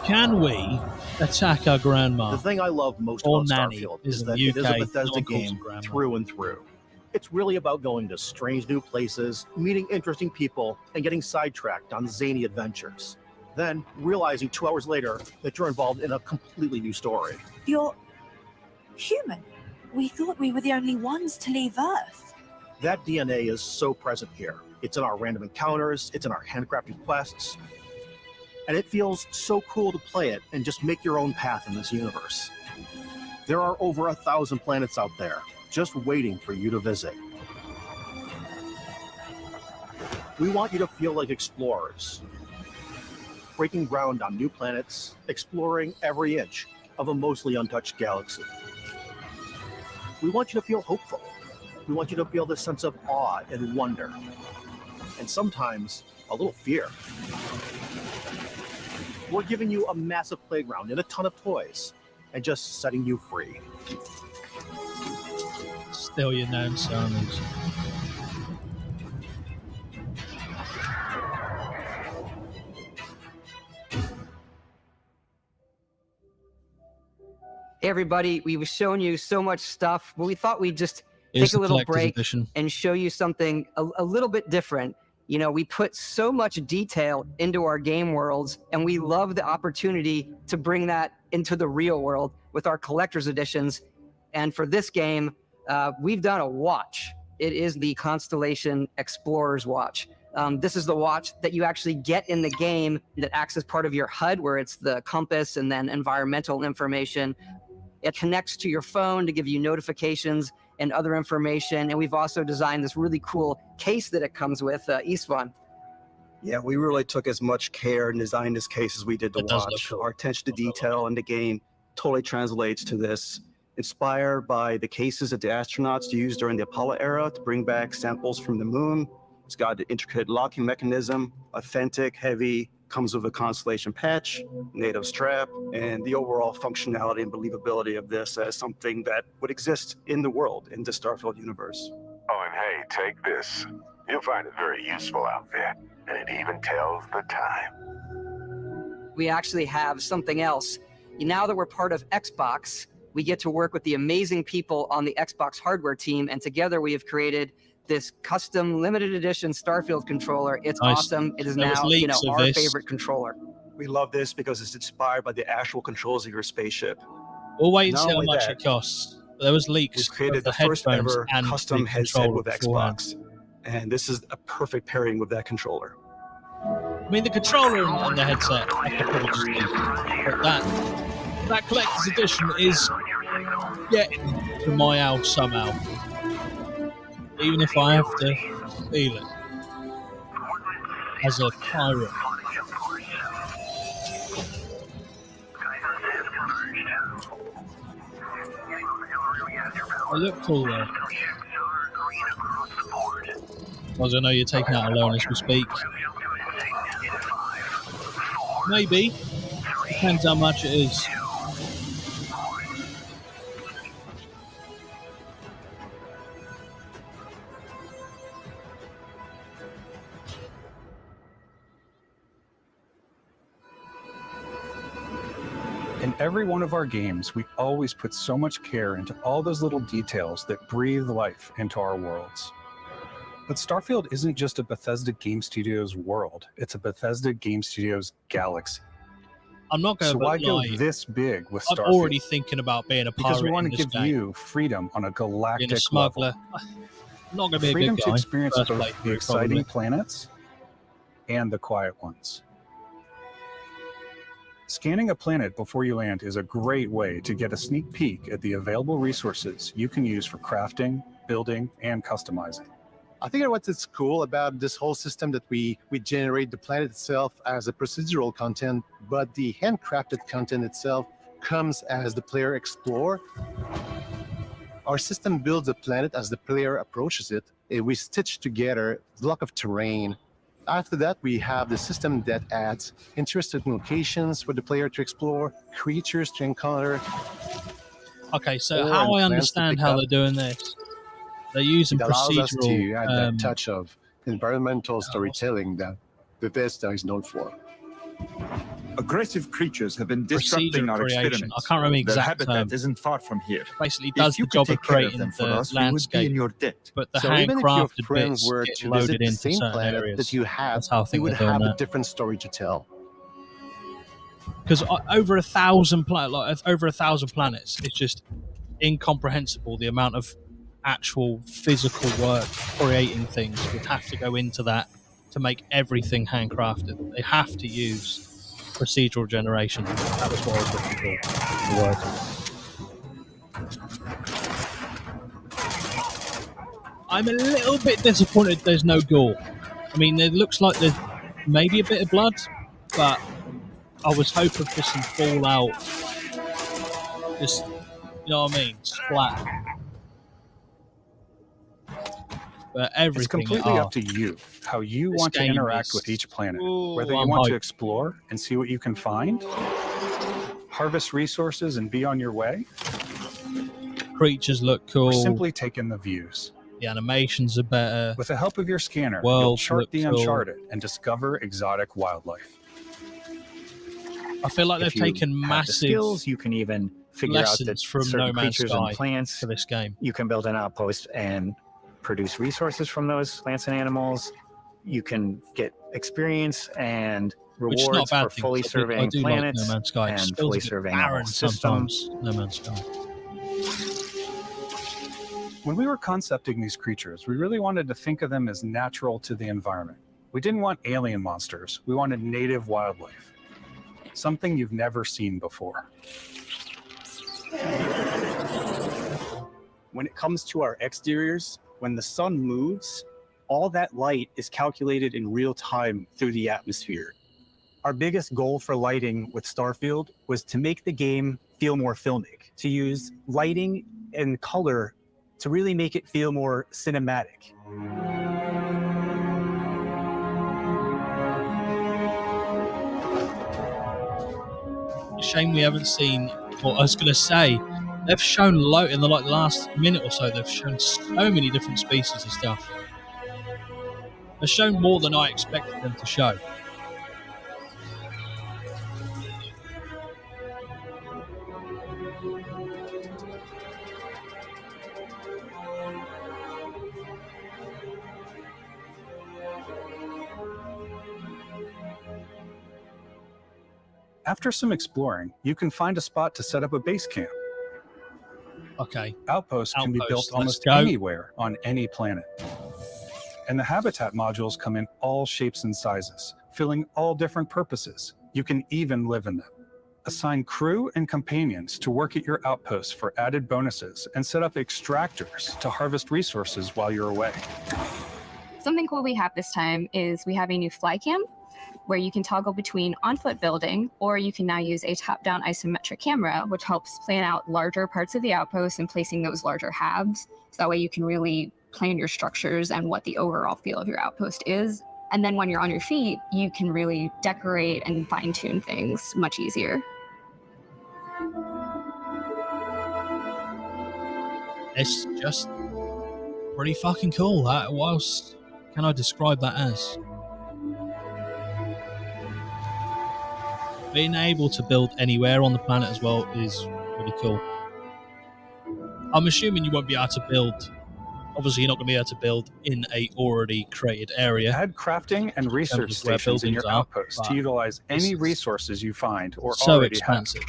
Can we attack our grandma? The thing I love most about Starfield is that it is a Bethesda game through and through. It's really about going to strange new places, meeting interesting people, and getting sidetracked on zany adventures. Then realizing 2 hours later that you're involved in a completely new story. You're human. We thought we were the only ones to leave Earth. That DNA is so present here. It's in our random encounters, it's in our handcrafted quests, and it feels so cool to play it and just make your own path in this universe. There are over 1,000 planets out there, just waiting for you to visit. We want you to feel like explorers, breaking ground on new planets, exploring every inch of a mostly untouched galaxy. We want you to feel hopeful. We want you to feel this sense of awe and wonder, and sometimes a little fear. We're giving you a massive playground and a ton of toys, and just setting you free. Still your known sons. Hey everybody, we've shown you so much stuff, but we thought we'd just take a little break and show you something a little bit different. We put so much detail into our game worlds, and we love the opportunity to bring that into the real world with our collector's editions. And for this game, we've done a watch. It is the Constellation Explorer's Watch. This is the watch that you actually get in the game that acts as part of your HUD, where it's the compass and then environmental information. It connects to your phone to give you notifications and other information. And we've also designed this really cool case that it comes with, Istvan. Yeah, we really took as much care and designed this case as we did the watch. Our attention to detail in the game totally translates to this. Inspired by the cases that the astronauts used during the Apollo era to bring back samples from the moon. It's got an intricate locking mechanism, authentic, heavy, comes with a Constellation patch, native strap, and the overall functionality and believability of this as something that would exist in the world, in the Starfield universe. Oh, and hey, take this. You'll find it very useful out there, and it even tells the time. We actually have something else. Now that we're part of Xbox, we get to work with the amazing people on the Xbox hardware team, and together we have created this custom limited edition Starfield controller. It's awesome. It is now, our favorite controller. We love this because it's inspired by the actual controls of your spaceship. We'll wait and see how much it costs. There was leaks. We created the first ever custom headset with Xbox, and this is a perfect pairing with that controller. I mean, the controller and the headset, I could probably just leave. But that collector's edition is getting to my house somehow. Even if I have to steal it as a pirate. I look cool though. Because I know you're taking out a loan as we speak. Maybe. Depends how much it is. In every one of our games, we always put so much care into all those little details that breathe life into our worlds. But Starfield isn't just a Bethesda Game Studios world, it's a Bethesda Game Studios galaxy. I'm not going to why go this big with Starfield? I'm already thinking about being a pirate. Because we want to give you freedom on a galactic being a smuggler. level. I'm not going to be a freedom good guy. To experience both the exciting planets and the quiet ones. Scanning a planet before you land is a great way to get a sneak peek at the available resources you can use for crafting, building, and customizing. I think what's cool about this whole system that we generate the planet itself as a procedural content, but the handcrafted content itself comes as the player explore. Our system builds the planet as the player approaches it. We stitch together a block of terrain. After that, we have the system that adds interesting locations for the player to explore, creatures to encounter. Okay, so how I understand how they're doing this, they're using allows us procedural. to add that touch of environmental storytelling that Bethesda is known for. Aggressive creatures have been disrupting our creation. experiments. I can't remember the Their exact habitat term. isn't far from here. Basically, does the job of creating the landscape, in your debt. but the So even if your handcrafted friends bits were get to loaded visit the into same certain planet areas. that you have, That's how I think you would they're doing have a that. different story to tell. Because over 1,000 planets, it's just incomprehensible the amount of actual physical work creating things would have to go into that to make everything handcrafted. They have to use procedural generation. That was what I was looking for. The word. I'm a little bit disappointed there's no gore. I mean, it looks like there's maybe a bit of blood, but I was hoping for some fallout. Just, you know what I mean? Splat. But everything It's completely up to you how you want to interact with each planet. Whether you want to explore and see what you can find, harvest resources and be on your way, creatures look cool, or simply take in the views. The animations are better. With the help of your scanner, you'll chart the uncharted and discover exotic wildlife. I feel like they've taken massive skills. You can even figure out that from certain No Man's creatures Sky and plants for this game. You can build an outpost and produce resources from those plants and animals. You can get experience and rewards for fully surveying planets like No Man's Sky. and fully surveying our systems. No Man's Sky. When we were concepting these creatures, we really wanted to think of them as natural to the environment. We didn't want alien monsters. We wanted native wildlife. Something you've never seen before. When it comes to our exteriors, when the sun moves, all that light is calculated in real time through the atmosphere. Our biggest goal for lighting with Starfield was to make the game feel more filmic, to use lighting and color to really make it feel more cinematic. Shame we haven't seen what I was going to say. They've shown in the last minute or so, they've shown so many different species of stuff. They've shown more than I expected them to show. After some exploring, you can find a spot to set up a base camp. Okay. Outposts can be built almost anywhere on any planet. And the habitat modules come in all shapes and sizes, filling all different purposes. You can even live in them. Assign crew and companions to work at your outposts for added bonuses and set up extractors to harvest resources while you're away. Something cool we have this time is we have a new fly cam where you can toggle between on-foot building, or you can now use a top-down isometric camera, which helps plan out larger parts of the outpost and placing those larger halves. So that way you can really plan your structures and what the overall feel of your outpost is. And then when you're on your feet, you can really decorate and fine-tune things much easier. It's just pretty fucking cool. What else can I describe that as? Being able to build anywhere on the planet as well is really cool. I'm assuming you won't be able to build. Obviously, you're not going to be able to build in a already created area. Add crafting and research stations in your outpost to utilize any resources you find or so already expansive.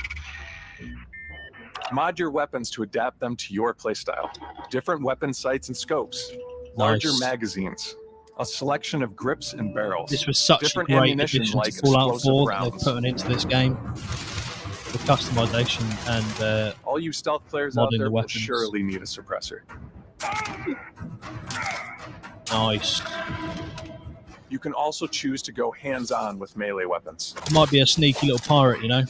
have. Mod your weapons to adapt them to your playstyle. Different weapon sights and scopes. Larger magazines. A selection of grips and barrels. This was such a great addition to Fallout 4 that they've put into this game. The customization and all you stealth players out modding there the will weapons. surely need a suppressor. Nice. You can also choose to go hands-on with melee weapons. Might be a sneaky little pirate, you know?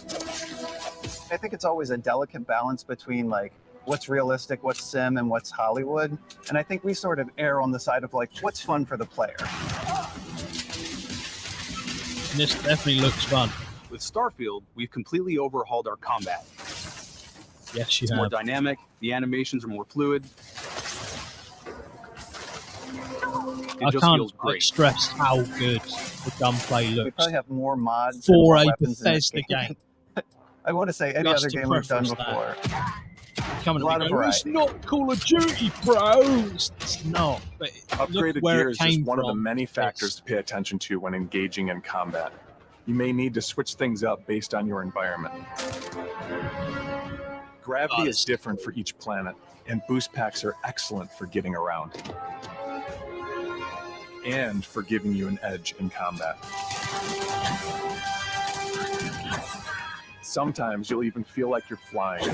I think it's always a delicate balance between like what's realistic, what's sim, and what's Hollywood. And I think we sort of err on the side of like what's fun for the player. And this definitely looks fun. With Starfield, we've completely overhauled our combat. Yes, you It's have. more dynamic, the animations are more fluid. I can't stress how good the gunplay looks. We probably have more mods for a weapons in this Bethesda game. I want to say any Just other to game we've done preference before. Coming A lot to of me going, it's variety. not Call of Duty, bro. It's not. But look Upgraded where gear it is just came one of the from. many factors to pay attention to when engaging in combat. You may need to switch things up based on your environment. Gravity is different for each planet, and boost packs are excellent for getting around. And for giving you an edge in combat. Sometimes you'll even feel like you're flying.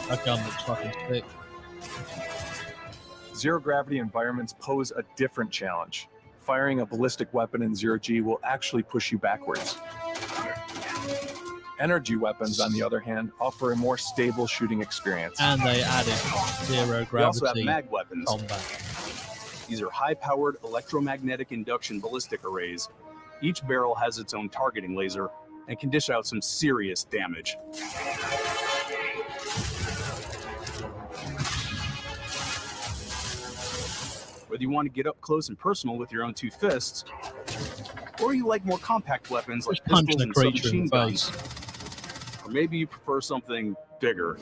That gun looks fucking sick. Zero gravity environments pose a different challenge. Firing a ballistic weapon in zero G will actually push you backwards. Energy weapons, on the other hand, offer a more stable shooting experience. And they added zero We also have gravity mag weapons. combat. These are high-powered electromagnetic induction ballistic arrays. Each barrel has its own targeting laser and can dish out some serious damage. Whether you want to get up close and personal with your own two fists, or you like more compact weapons like Just punch pistols the and creature in submachine the guns, face. or maybe you prefer something bigger.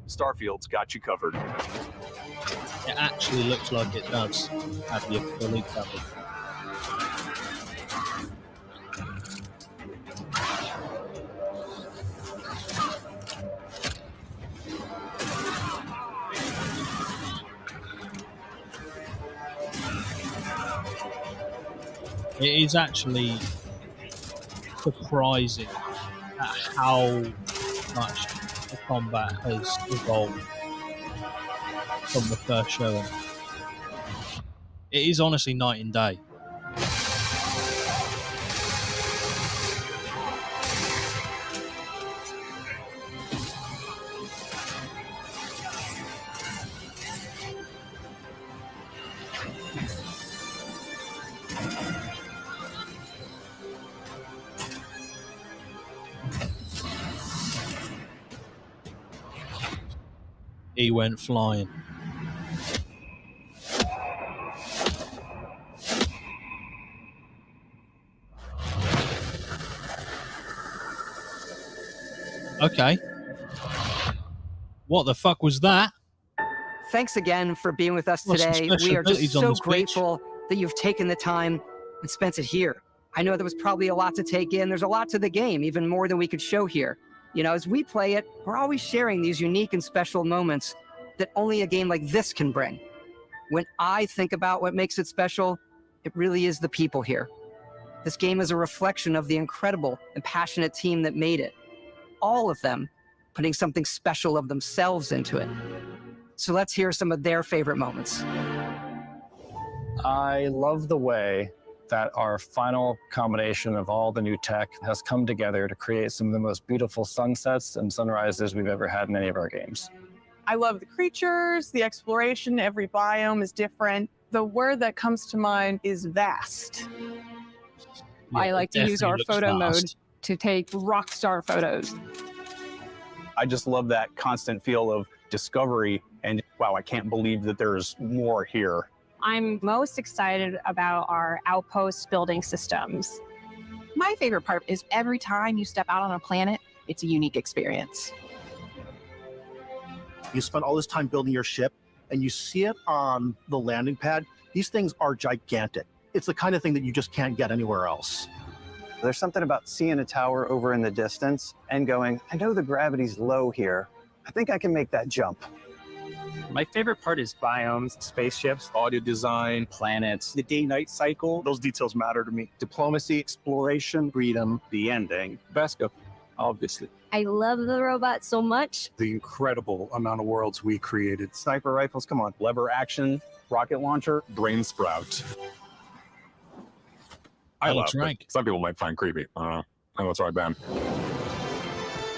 Starfield's got you covered. It actually looks like it does have you fully covered. It is actually surprising at how much the combat has evolved from the first showing. It is honestly night and day. He went flying. Okay. What the fuck was that? Thanks again for being with us Well, some today. special We are abilities just on so this bitch. grateful that you've taken the time and spent it here. I know there was probably a lot to take in. There's a lot to the game, even more than we could show here. You know, as we play it, we're always sharing these unique and special moments that only a game like this can bring. When I think about what makes it special, it really is the people here. This game is a reflection of the incredible and passionate team that made it. All of them putting something special of themselves into it. So let's hear some of their favorite moments. I love the way that our final combination of all the new tech has come together to create some of the most beautiful sunsets and sunrises we've ever had in any of our games. I love the creatures, the exploration, every biome is different. The word that comes to mind is vast. I like to use our photo mode to take rock star photos. I just love that constant feel of discovery and wow, I can't believe that there's more here. I'm most excited about our outpost building systems. My favorite part is every time you step out on a planet, it's a unique experience. You spend all this time building your ship and you see it on the landing pad. These things are gigantic. It's the kind of thing that you just can't get anywhere else. There's something about seeing a tower over in the distance and going, I know the gravity's low here. I think I can make that jump. My favorite part is biomes, spaceships, audio design, planets, the day-night cycle. Those details matter to me. Diplomacy, exploration, freedom, the ending. Vasco. obviously. I love the robot so much. The incredible amount of worlds we created. Sniper rifles, come on. Lever action, rocket launcher, brain sprout. I love it. Some people might find creepy. I don't know what's right, Ben.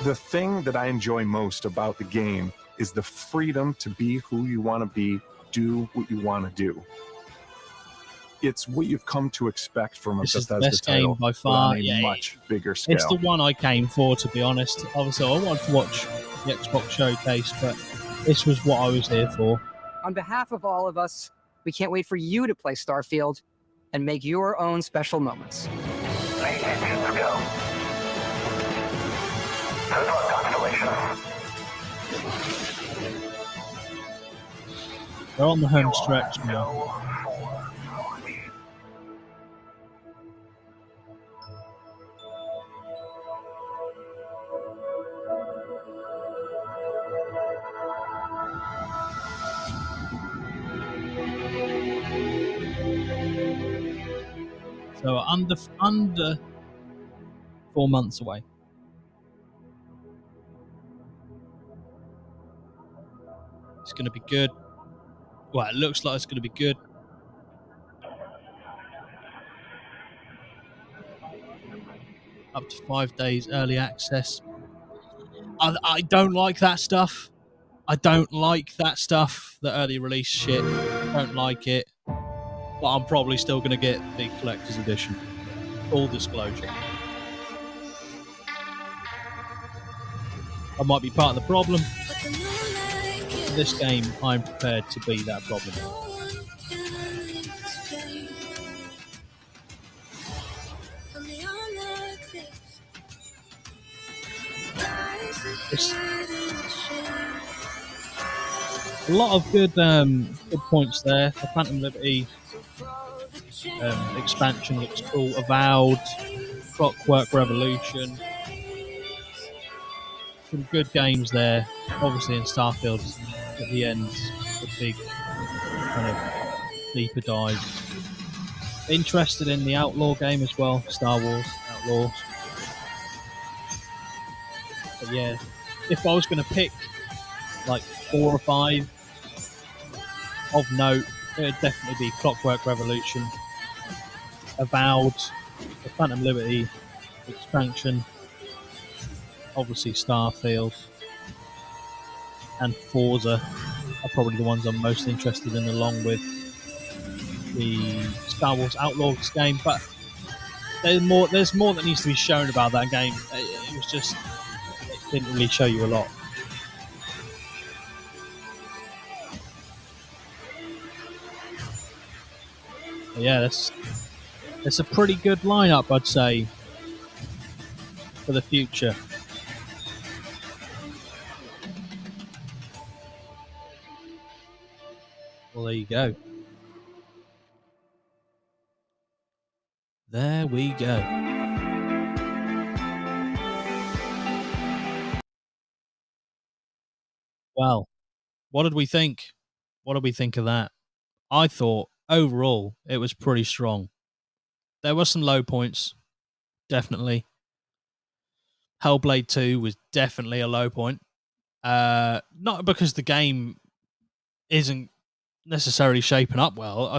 The thing that I enjoy most about the game is the freedom to be who you want to be, do what you want to do. It's what you've come to expect from a Bethesda title. This is the best game by far. On a much bigger scale. It's the one I came for, to be honest. Obviously, I wanted to watch the Xbox showcase, but this was what I was here for. On behalf of all of us, we can't wait for you to play Starfield and make your own special moments. Main engines are go. Good luck, Constellation. They're on the home stretch now. So under 4 months away. It's going to be good. Well, it looks like it's going to be good. Up to 5 days early access. I don't like that stuff. I don't like that stuff. The early release shit. Don't like it. But I'm probably still going to get the collector's edition. Full disclosure. I might be part of the problem. In this game, I'm prepared to be that problem. A lot of good points there. The Phantom Liberty expansion looks cool. Avowed, Clockwork Revolution. Some good games there. Obviously in Starfield at the end, the big kind of deeper dive. Interested in the Outlaw game as well, Star Wars Outlaws. But yeah, if I was going to pick like 4 or 5 of note, it would definitely be Clockwork Revolution, Avowed, the Phantom Liberty expansion, obviously Starfield, and Forza are probably the ones I'm most interested in, along with the Star Wars Outlaws game. But there's more that needs to be shown about that game. It was just, it didn't really show you a lot. But yeah, it's a pretty good lineup, I'd say, for the future. Well, there you go. There we go. Well, what did we think? What did we think of that? I thought overall it was pretty strong. There were some low points, definitely. Hellblade 2 was definitely a low point. Not because the game isn't necessarily shaping up well. I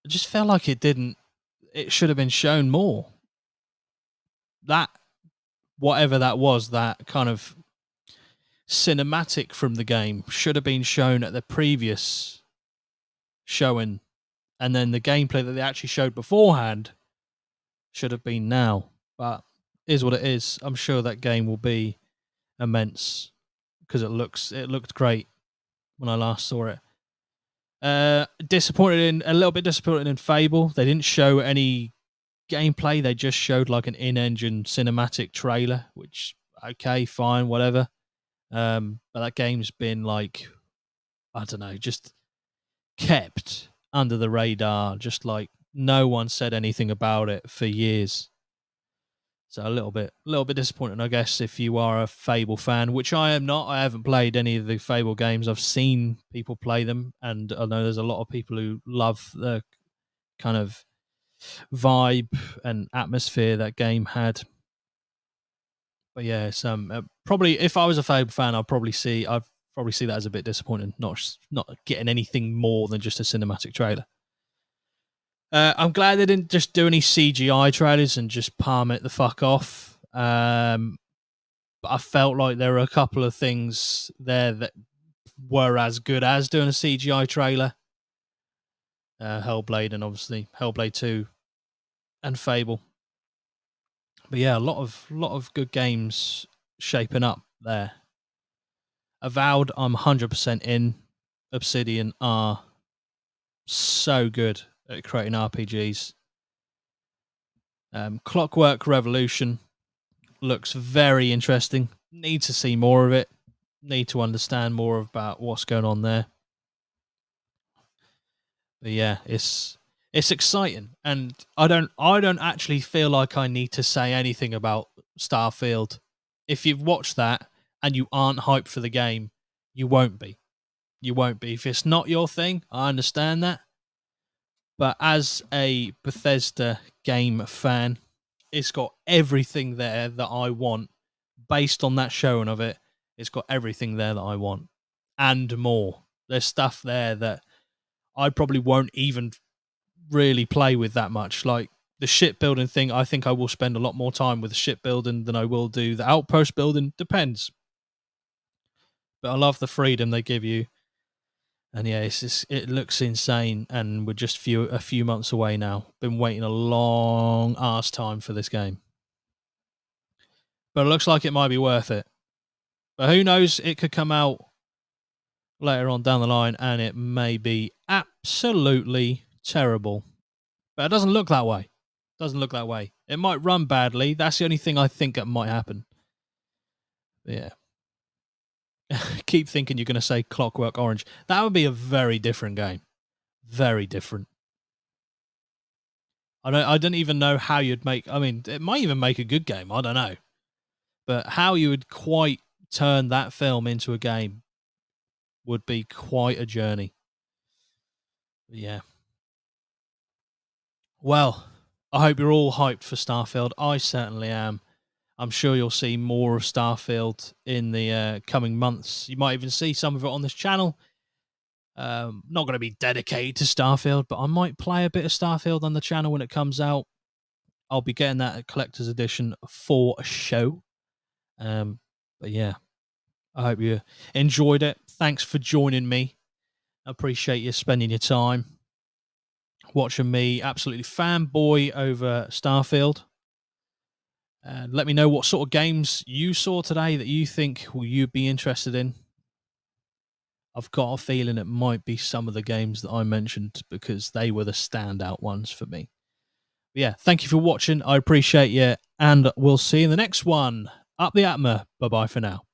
just felt like it should have been shown more. That, whatever that was, that kind of cinematic from the game should have been shown at the previous showing, and then the gameplay that they actually showed beforehand should have been now. But is what it is. I'm sure that game will be immense because it looked great when I last saw it. A little bit disappointed in Fable. They didn't show any gameplay. They just showed like an in-engine cinematic trailer, which okay, fine, whatever. But that game's been like, I don't know, just kept under the radar. Just like no one said anything about it for years. So a little bit disappointing, I guess, if you are a Fable fan, which I am not. I haven't played any of the Fable games. I've seen people play them, and I know there's a lot of people who love the kind of vibe and atmosphere that game had. But yeah, it's probably, if I was a Fable fan, I'd probably see that as a bit disappointing, not getting anything more than just a cinematic trailer. I'm glad they didn't just do any CGI trailers and just palm it the fuck off. But I felt like there were a couple of things there that were as good as doing a CGI trailer. Hellblade and obviously Hellblade 2 and Fable. But yeah, a lot of good games shaping up there. Avowed, I'm 100% in. Obsidian are so good at creating RPGs. Clockwork Revolution looks very interesting. Need to see more of it. Need to understand more about what's going on there. But yeah, it's exciting, and I don't actually feel like I need to say anything about Starfield. If you've watched that and you aren't hyped for the game, you won't be. You won't be. If it's not your thing, I understand that. But as a Bethesda game fan, it's got everything there that I want. Based on that showing of it, it's got everything there that I want. And more. There's stuff there that I probably won't even really play with that much. Like the shipbuilding thing, I think I will spend a lot more time with the shipbuilding than I will do the outpost building. Depends. But I love the freedom they give you. And yeah, it looks insane, and we're just a few months away now. Been waiting a long ass time for this game. But it looks like it might be worth it. But who knows, it could come out later on down the line and it may be absolutely terrible. But it doesn't look that way. It might run badly. That's the only thing I think that might happen. But yeah. Keep thinking you're going to say Clockwork Orange. That would be a very different game. Very different. I don't even know how you'd make... I mean, it might even make a good game. I don't know. But how you would quite turn that film into a game would be quite a journey. But yeah. Well, I hope you're all hyped for Starfield. I certainly am. I'm sure you'll see more of Starfield in the coming months. You might even see some of it on this channel. Not going to be dedicated to Starfield, but I might play a bit of Starfield on the channel when it comes out. I'll be getting that at Collector's Edition for a show. But yeah, I hope you enjoyed it. Thanks for joining me. I appreciate you spending your time watching me absolutely fanboy over Starfield. Let me know what sort of games you saw today that you think you'd be interested in. I've got a feeling it might be some of the games that I mentioned because they were the standout ones for me. But yeah, thank you for watching. I appreciate you, and we'll see you in the next one. Up the APMA. Bye-bye for now.